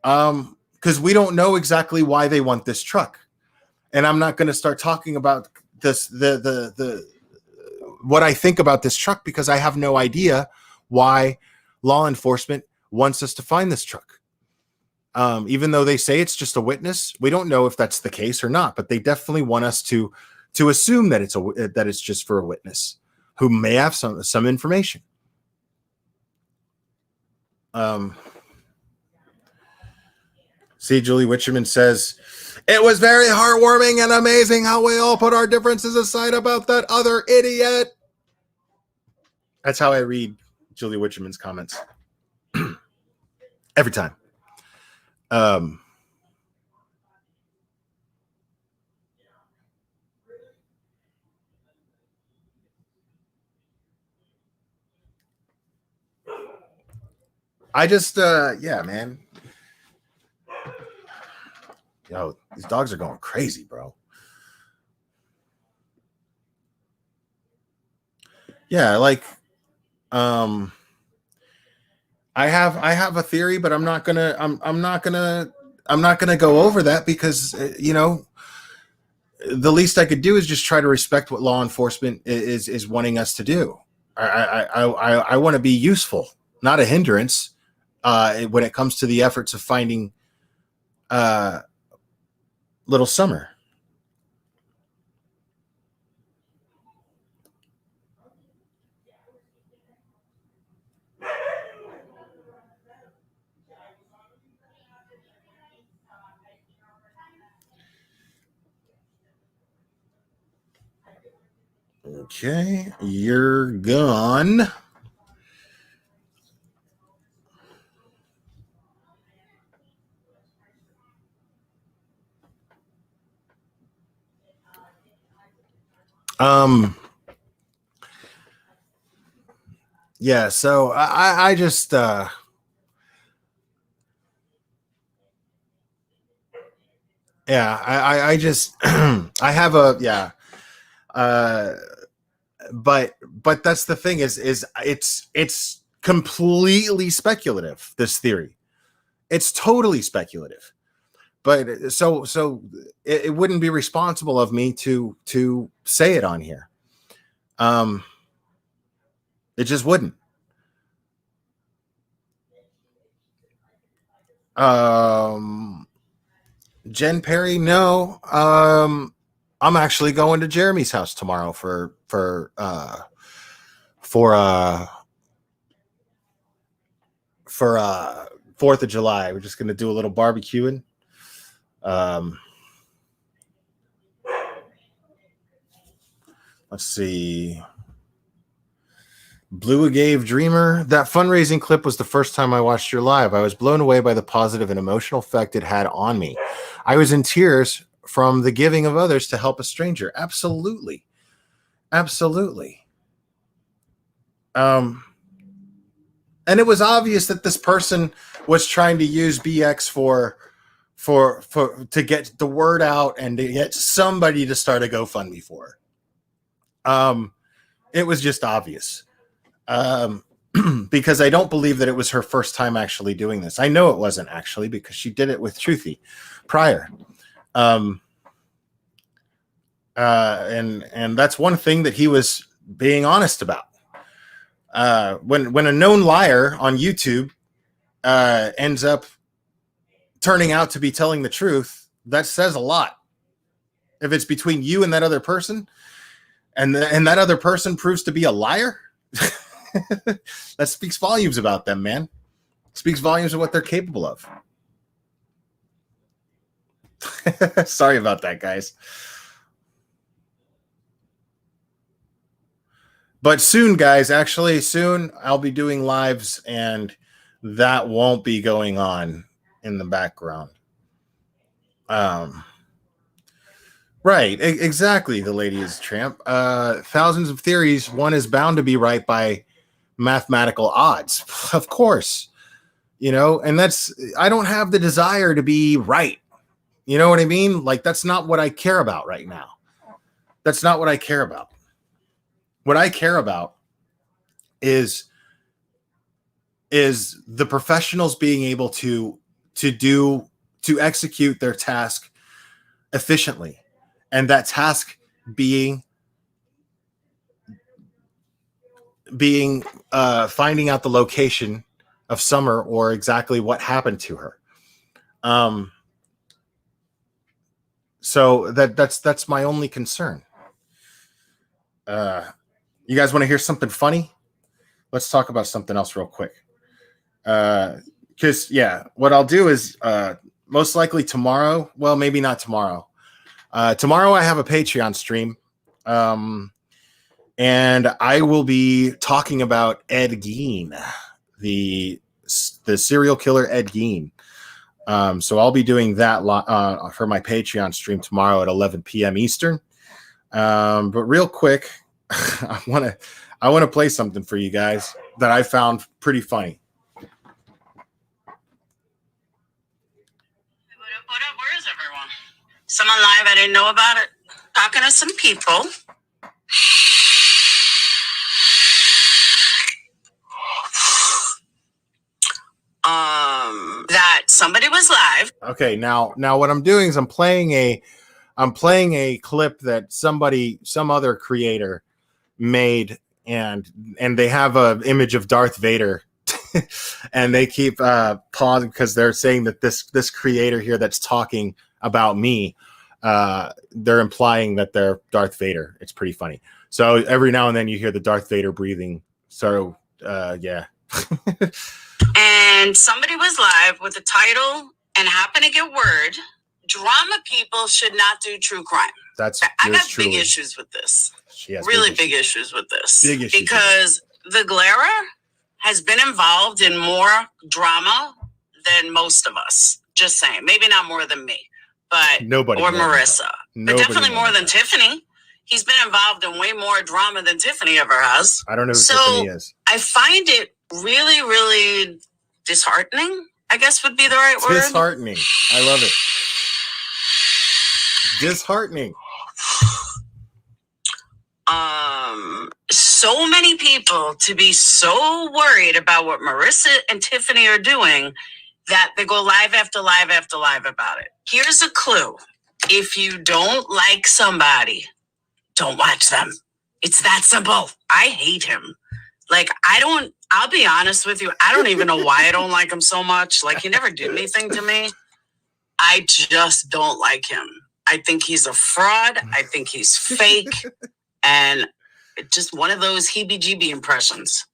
Because we don't know exactly why they want this truck. And I'm not going to start talking about this, what I think about this truck, because I have no idea why law enforcement wants us to find this truck. Even though they say it's just a witness, we don't know if that's the case or not, but they definitely want us to assume that it's just for a witness who may have some information. See, Julie Witcherman says, it was very heartwarming and amazing how we all put our differences aside about that other idiot. That's how I read Julie Witcherman's comments. Every time. I just, yeah, man. Yo, these dogs are going crazy, bro. Yeah, like, I have a theory, but I'm not gonna go over that because, the least I could do is just try to respect what law enforcement is wanting us to do. I want to be useful, not a hindrance, when it comes to the efforts of finding little Summer. Okay, you're gone. Yeah, so I just yeah, I just I have a yeah. Uh but that's the thing is it's completely speculative, this theory. It's totally speculative. But so it wouldn't be responsible of me to say it on here. Um it just wouldn't. Um Jen Perry, no. I'm actually going to Jeremy's house tomorrow for for 4th of July. We're just gonna do a little barbecuing. Um, let's see. Blue Agave Dreamer. That fundraising clip was the first time I watched your live. I was blown away by the positive and emotional effect it had on me. I was in tears from the giving of others to help a stranger. Absolutely. Absolutely. Um, and it was obvious that this person was trying to use BX for to get the word out and to get somebody to start a GoFundMe for her. It was just obvious. Because I don't believe that it was her first time actually doing this. I know it wasn't actually, because she did it with Truthy prior. And that's one thing that he was being honest about. When a known liar on YouTube ends up turning out to be telling the truth, that says a lot. If it's between you and that other person, and that other person proves to be a liar, that speaks volumes about them, man. Speaks volumes of what they're capable of. Sorry about that, guys. But soon, guys, actually soon I'll be doing lives, and that won't be going on in the background. Right, exactly. The lady is a tramp. Thousands of theories. One is bound to be right by mathematical odds, of course. You know, and that's, I don't have the desire to be right. You know what I mean? Like, that's not what I care about right now. That's not what I care about. What I care about is the professionals being able to execute their task efficiently, and that task being finding out the location of Summer, or exactly what happened to her. So that's my only concern. You guys want to hear something funny? Let's talk about something else real quick. Because what I'll do is most likely tomorrow. Well, maybe not tomorrow. Tomorrow I have a Patreon stream, and I will be talking about Ed Gein, the serial killer Ed Gein. So I'll be doing that for my Patreon stream tomorrow at 11 p.m. Eastern. But real quick, I want to play something for you guys that I found pretty funny. What up? Where is everyone? Someone live, I didn't know about it. Talking to some people. That somebody was live. Okay, now what I'm doing is I'm playing a clip that some other creator made, and they have an image of Darth Vader. And they keep pausing because they're saying that this creator here that's talking about me, they're implying that they're Darth Vader. It's pretty funny. So every now and then you hear the Darth Vader breathing. So yeah. And somebody was live with a title and happened to get word: drama people should not do true crime. That's I got truly big issues with this. She has really big issues with this. Big issues because the Glera has been involved in more drama than most of us. Just saying. Maybe not more than me, but nobody or Marissa. But definitely more than Tiffany. He's been involved in way more drama than Tiffany ever has. I don't know who Tiffany is. I find it really, really disheartening, I guess would be the right word. Disheartening. I love it. Disheartening. So many people to be so worried about what Marissa and Tiffany are doing that they go live after live after live about it. Here's a clue. If you don't like somebody, don't watch them. It's that simple. I hate him. Like, I'll be honest with you. I don't even know why I don't like him so much. Like, he never did anything to me. I just don't like him. I think he's a fraud. I think he's fake. And just one of those heebie-jeebie impressions.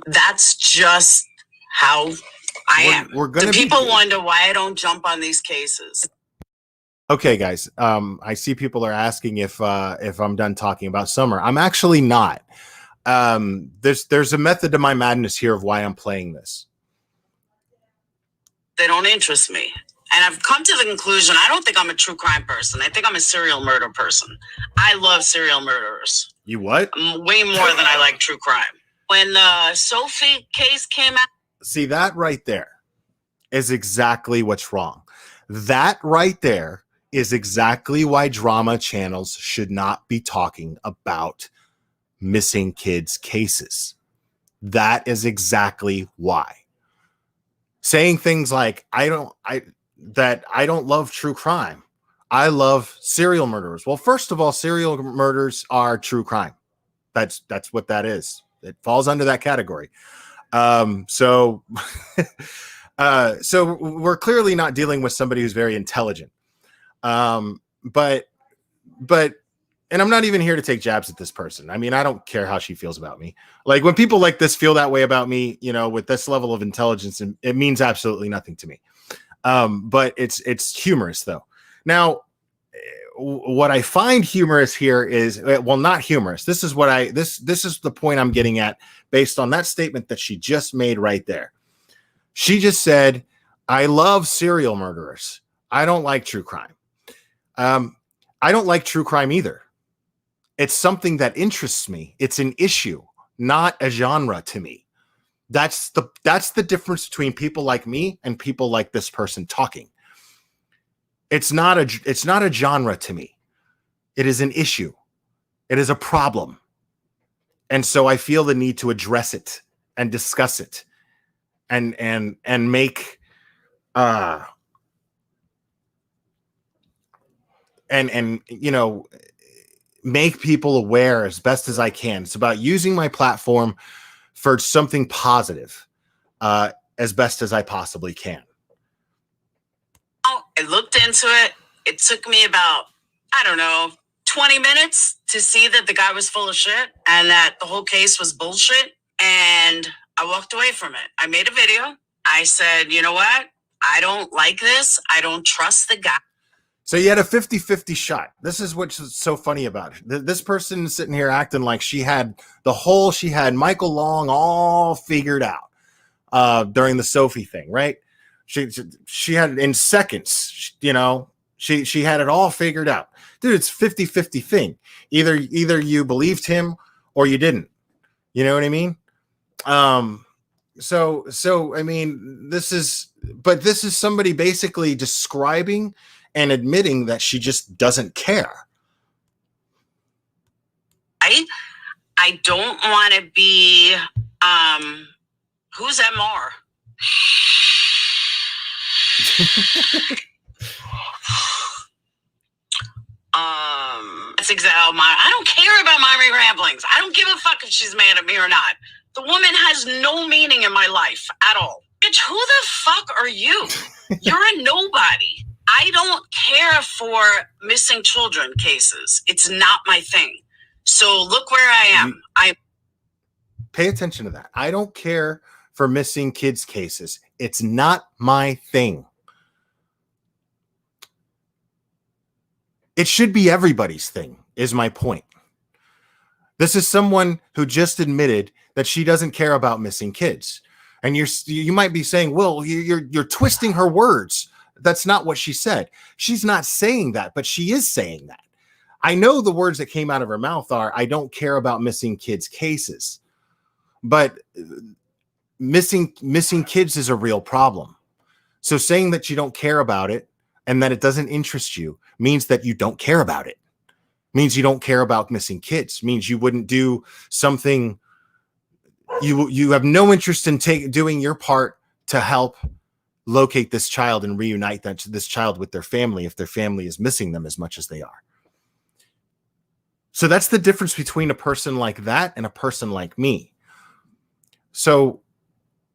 That's just how I am. Do people wonder why I don't jump on these cases? Okay, guys. I see people are asking if I'm done talking about Summer. I'm actually not. There's a method to my madness here of why I'm playing this. They don't interest me. And I've come to the conclusion, I don't think I'm a true crime person. I think I'm a serial murder person. I love serial murderers. You what? Way more than I like true crime. When the Sophie case came out. See, that right there is exactly what's wrong. That right there is exactly why drama channels should not be talking about missing kids cases. That is exactly why. Saying things like, I don't love true crime. I love serial murderers. Well, first of all, serial murders are true crime. That's what that is. It falls under that category. So we're clearly not dealing with somebody who's very intelligent. But and I'm not even here to take jabs at this person. I mean, I don't care how she feels about me. Like, when people like this feel that way about me, you know, with this level of intelligence, and it means absolutely nothing to me. But it's humorous though. Now, what I find humorous here is, well, not humorous. This is the point I'm getting at based on that statement that she just made right there. She just said, I love serial murderers. I don't like true crime. I don't like true crime either. It's something that interests me. It's an issue, not a genre to me. That's the difference between people like me and people like this person talking. It's not a genre to me. It is an issue. It is a problem. And so I feel the need to address it and discuss it and make and you know, make people aware as best as I can. It's about using my platform for something positive as best as I possibly can. I looked into it. It took me about, I don't know, 20 minutes to see that the guy was full of shit and that the whole case was bullshit. And I walked away from it. I made a video. I said, you know what? I don't like this. I don't trust the guy. So you had a 50-50 shot. This is what's so funny about it. This person is sitting here acting like she had Michael Long all figured out during the Sophie thing, right? She had it in seconds, you know, she had it all figured out. Dude, it's 50-50 thing. Either you believed him or you didn't. You know what I mean? So I mean, this is somebody basically describing and admitting that she just doesn't care. I don't want to be who's MR? That's exactly. I don't care about my ramblings. I don't give a fuck if she's mad at me or not. The woman has no meaning in my life at all. Bitch, who the fuck are you? You're a nobody. I don't care for missing children cases. It's not my thing. So look where I am. Pay attention to that. I don't care for missing kids cases. It's not my thing. It should be everybody's thing, is my point. This is someone who just admitted that she doesn't care about missing kids. And you might be saying, well, you're twisting her words. That's not what she said. She's not saying that, but she is saying that. I know the words that came out of her mouth are, I don't care about missing kids cases. But missing kids is a real problem. So saying that you don't care about it and that it doesn't interest you means that you don't care about it. Means you don't care about missing kids. Means you wouldn't do something. You have no interest in doing your part to help locate this child and reunite this child with their family if their family is missing them as much as they are. So that's the difference between a person like that and a person like me. So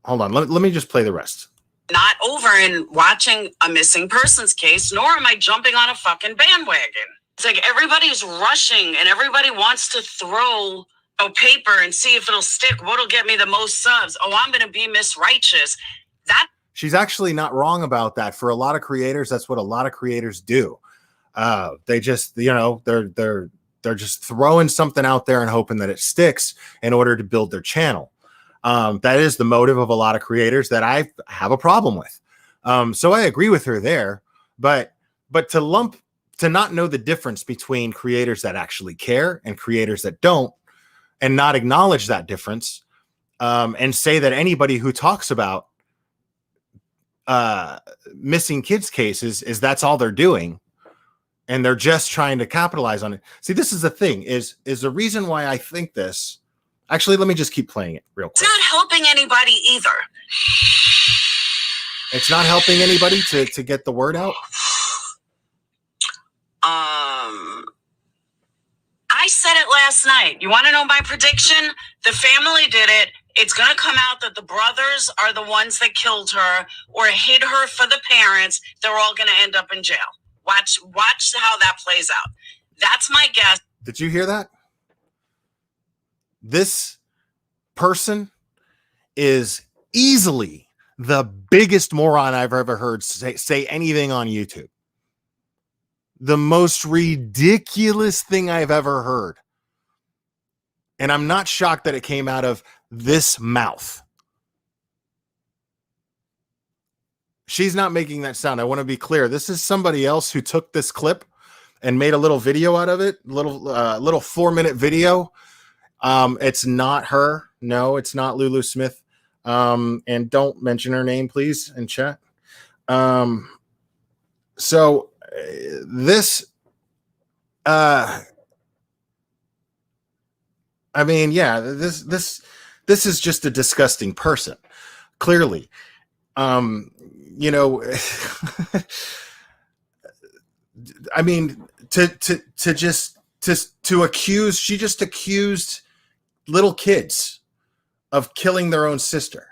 hold on, let me just play the rest. Not over in watching a missing persons case, nor am I jumping on a fucking bandwagon. It's like everybody's rushing and everybody wants to throw a paper and see if it'll stick. What'll get me the most subs? Oh, I'm going to be Miss Righteous. She's actually not wrong about that. For a lot of creators, that's what a lot of creators do. They just, they're just throwing something out there and hoping that it sticks in order to build their channel. That is the motive of a lot of creators that I have a problem with. So I agree with her there, but to not know the difference between creators that actually care and creators that don't, and not acknowledge that difference, and say that anybody who talks about missing kids cases that's all they're doing, and they're just trying to capitalize on it. See, this is the thing, is the reason why I think this. Actually, let me just keep playing it real quick. It's not helping anybody either. It's not helping anybody to get the word out. I said it last night. You want to know my prediction? The family did it. It's going to come out that the brothers are the ones that killed her or hid her for the parents. They're all going to end up in jail. Watch how that plays out. That's my guess. Did you hear that? This person is easily the biggest moron I've ever heard say anything on YouTube. The most ridiculous thing I've ever heard. And I'm not shocked that it came out of this mouth. She's not making that sound. I want to be clear. This is somebody else who took this clip and made a little video out of it. Little 4-minute video. It's not her. No, it's not Lulu Smith. And don't mention her name, please, in chat. So this, I mean, yeah, this is just a disgusting person, clearly. I mean, to accuse, she just accused little kids of killing their own sister.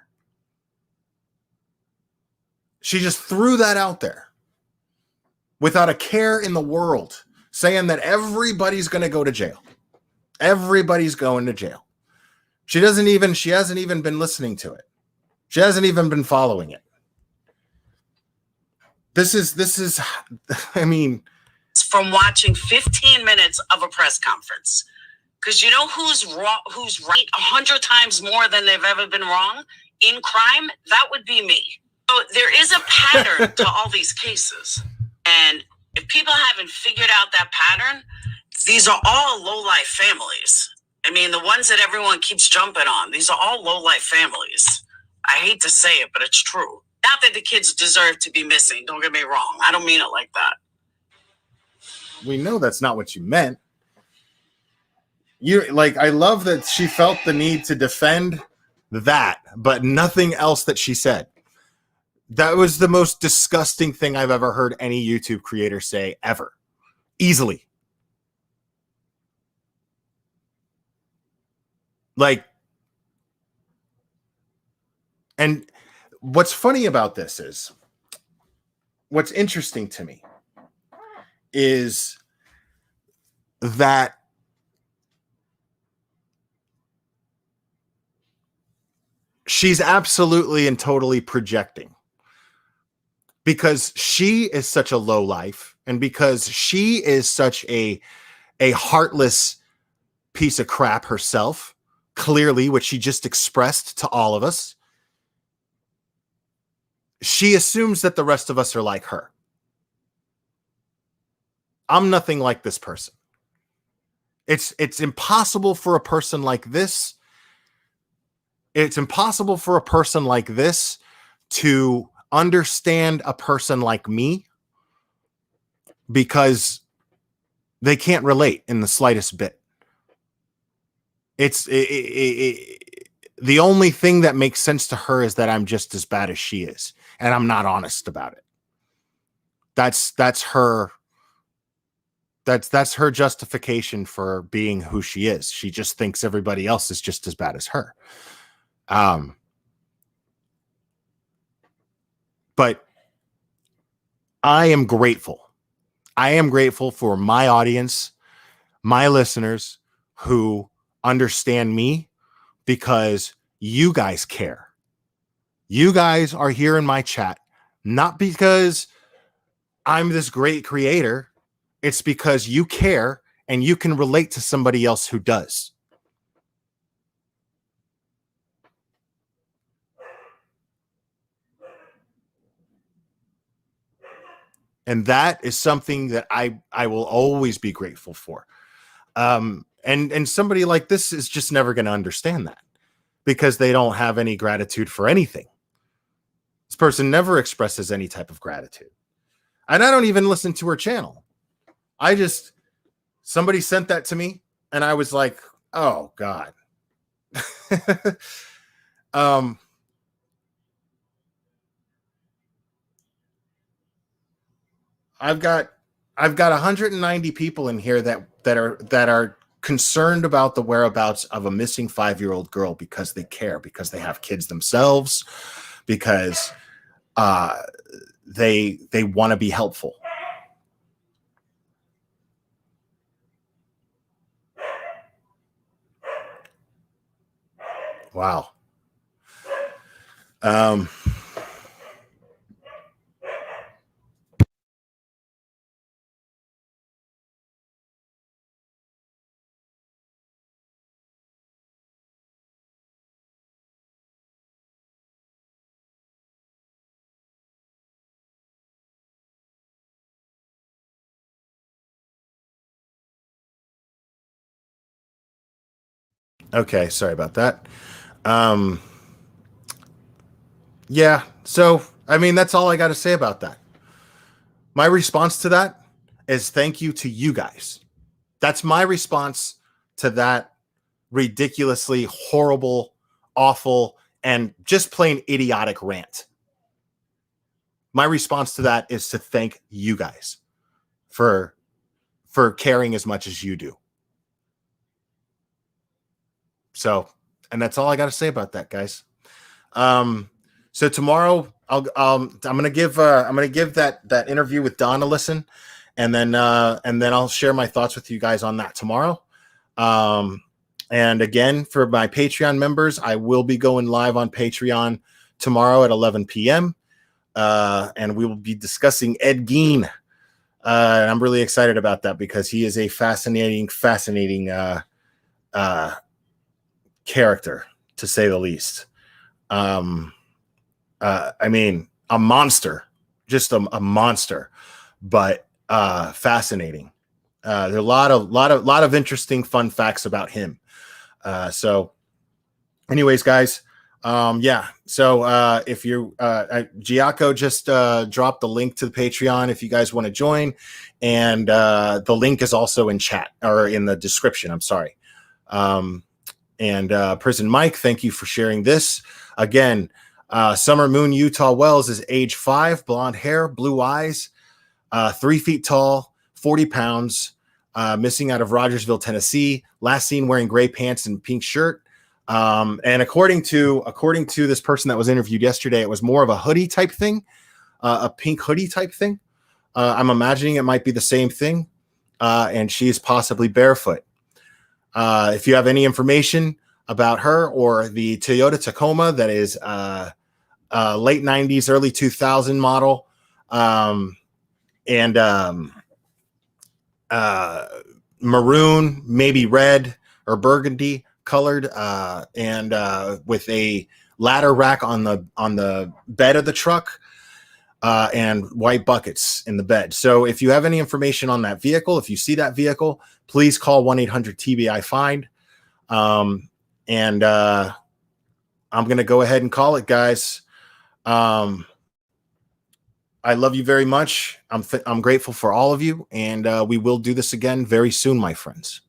She just threw that out there without a care in the world, saying that everybody's going to go to jail. Everybody's going to jail. She hasn't even been listening to it. She hasn't even been following it. This is, I mean, from watching 15 minutes of a press conference. Because you know who's wrong, who's right 100 times more than they've ever been wrong in crime? That would be me. So there is a pattern to all these cases. And if people haven't figured out that pattern, these are all low-life families. I mean, the ones that everyone keeps jumping on, these are all low-life families. I hate to say it, but it's true. Not that the kids deserve to be missing. Don't get me wrong. I don't mean it like that. We know that's not what you meant. I love that she felt the need to defend that, but nothing else that she said. That was the most disgusting thing I've ever heard any YouTube creator say ever. Easily. And what's funny about this is, what's interesting to me is that she's absolutely and totally projecting. because she is such a low life, and because she is such a heartless piece of crap herself, clearly, which she just expressed to all of us, she assumes that the rest of us are like her. I'm nothing like this person. It's impossible for a person like this. It's impossible for a person like this to understand a person like me, because they can't relate in the slightest bit. The only thing that makes sense to her is that I'm just as bad as she is, and I'm not honest about it. That's her justification for being who she is. She just thinks everybody else is just as bad as her. But I am grateful. I am grateful for my audience, my listeners who understand me, because you guys care. You guys are here in my chat, not because I'm this great creator. It's because you care and you can relate to somebody else who does. And that is something that I will always be grateful for. And somebody like this is just never going to understand that, because they don't have any gratitude for anything. This person never expresses any type of gratitude. And I don't even listen to her channel. Somebody sent that to me and I was like, oh God. I've got 190 people in here that are concerned about the whereabouts of a missing 5-year-old girl, because they care, because they have kids themselves, because they want to be helpful. Wow. Okay, sorry about that. Yeah, so I mean, that's all I got to say about that. My response to that is thank you to you guys. That's my response to that ridiculously horrible, awful, and just plain idiotic rant. My response to that is to thank you guys for caring as much as you do. So, and that's all I got to say about that, guys. So tomorrow I'm gonna give that interview with Don a listen, and then I'll share my thoughts with you guys on that tomorrow. And again, for my Patreon members, I will be going live on Patreon tomorrow at 11 p.m. And we will be discussing Ed Gein. And I'm really excited about that, because he is a fascinating character, to say the least. I mean, a monster, just a monster, but fascinating. There are a lot of interesting, fun facts about him. So anyways, guys, yeah. So if you Giaco just dropped the link to the Patreon if you guys want to join, and the link is also in chat, or in the description. I'm sorry. And Prison Mike, thank you for sharing this. Again, Summer Moon Utah Wells is age 5, blonde hair, blue eyes, 3 feet tall, 40 pounds, missing out of Rogersville, Tennessee. Last seen wearing gray pants and pink shirt. And according to this person that was interviewed yesterday, it was more of a hoodie type thing, a pink hoodie type thing. I'm imagining it might be the same thing. And she is possibly barefoot. If you have any information about her or the Toyota Tacoma that is late 90s, early 2000 model, and maroon, maybe red or burgundy colored, and with a ladder rack on the bed of the truck, and white buckets in the bed. So if you have any information on that vehicle, if you see that vehicle, please call 1-800-TBI-FIND. And I'm going to go ahead and call it, guys. I love you very much. I'm grateful for all of you, and we will do this again very soon, my friends.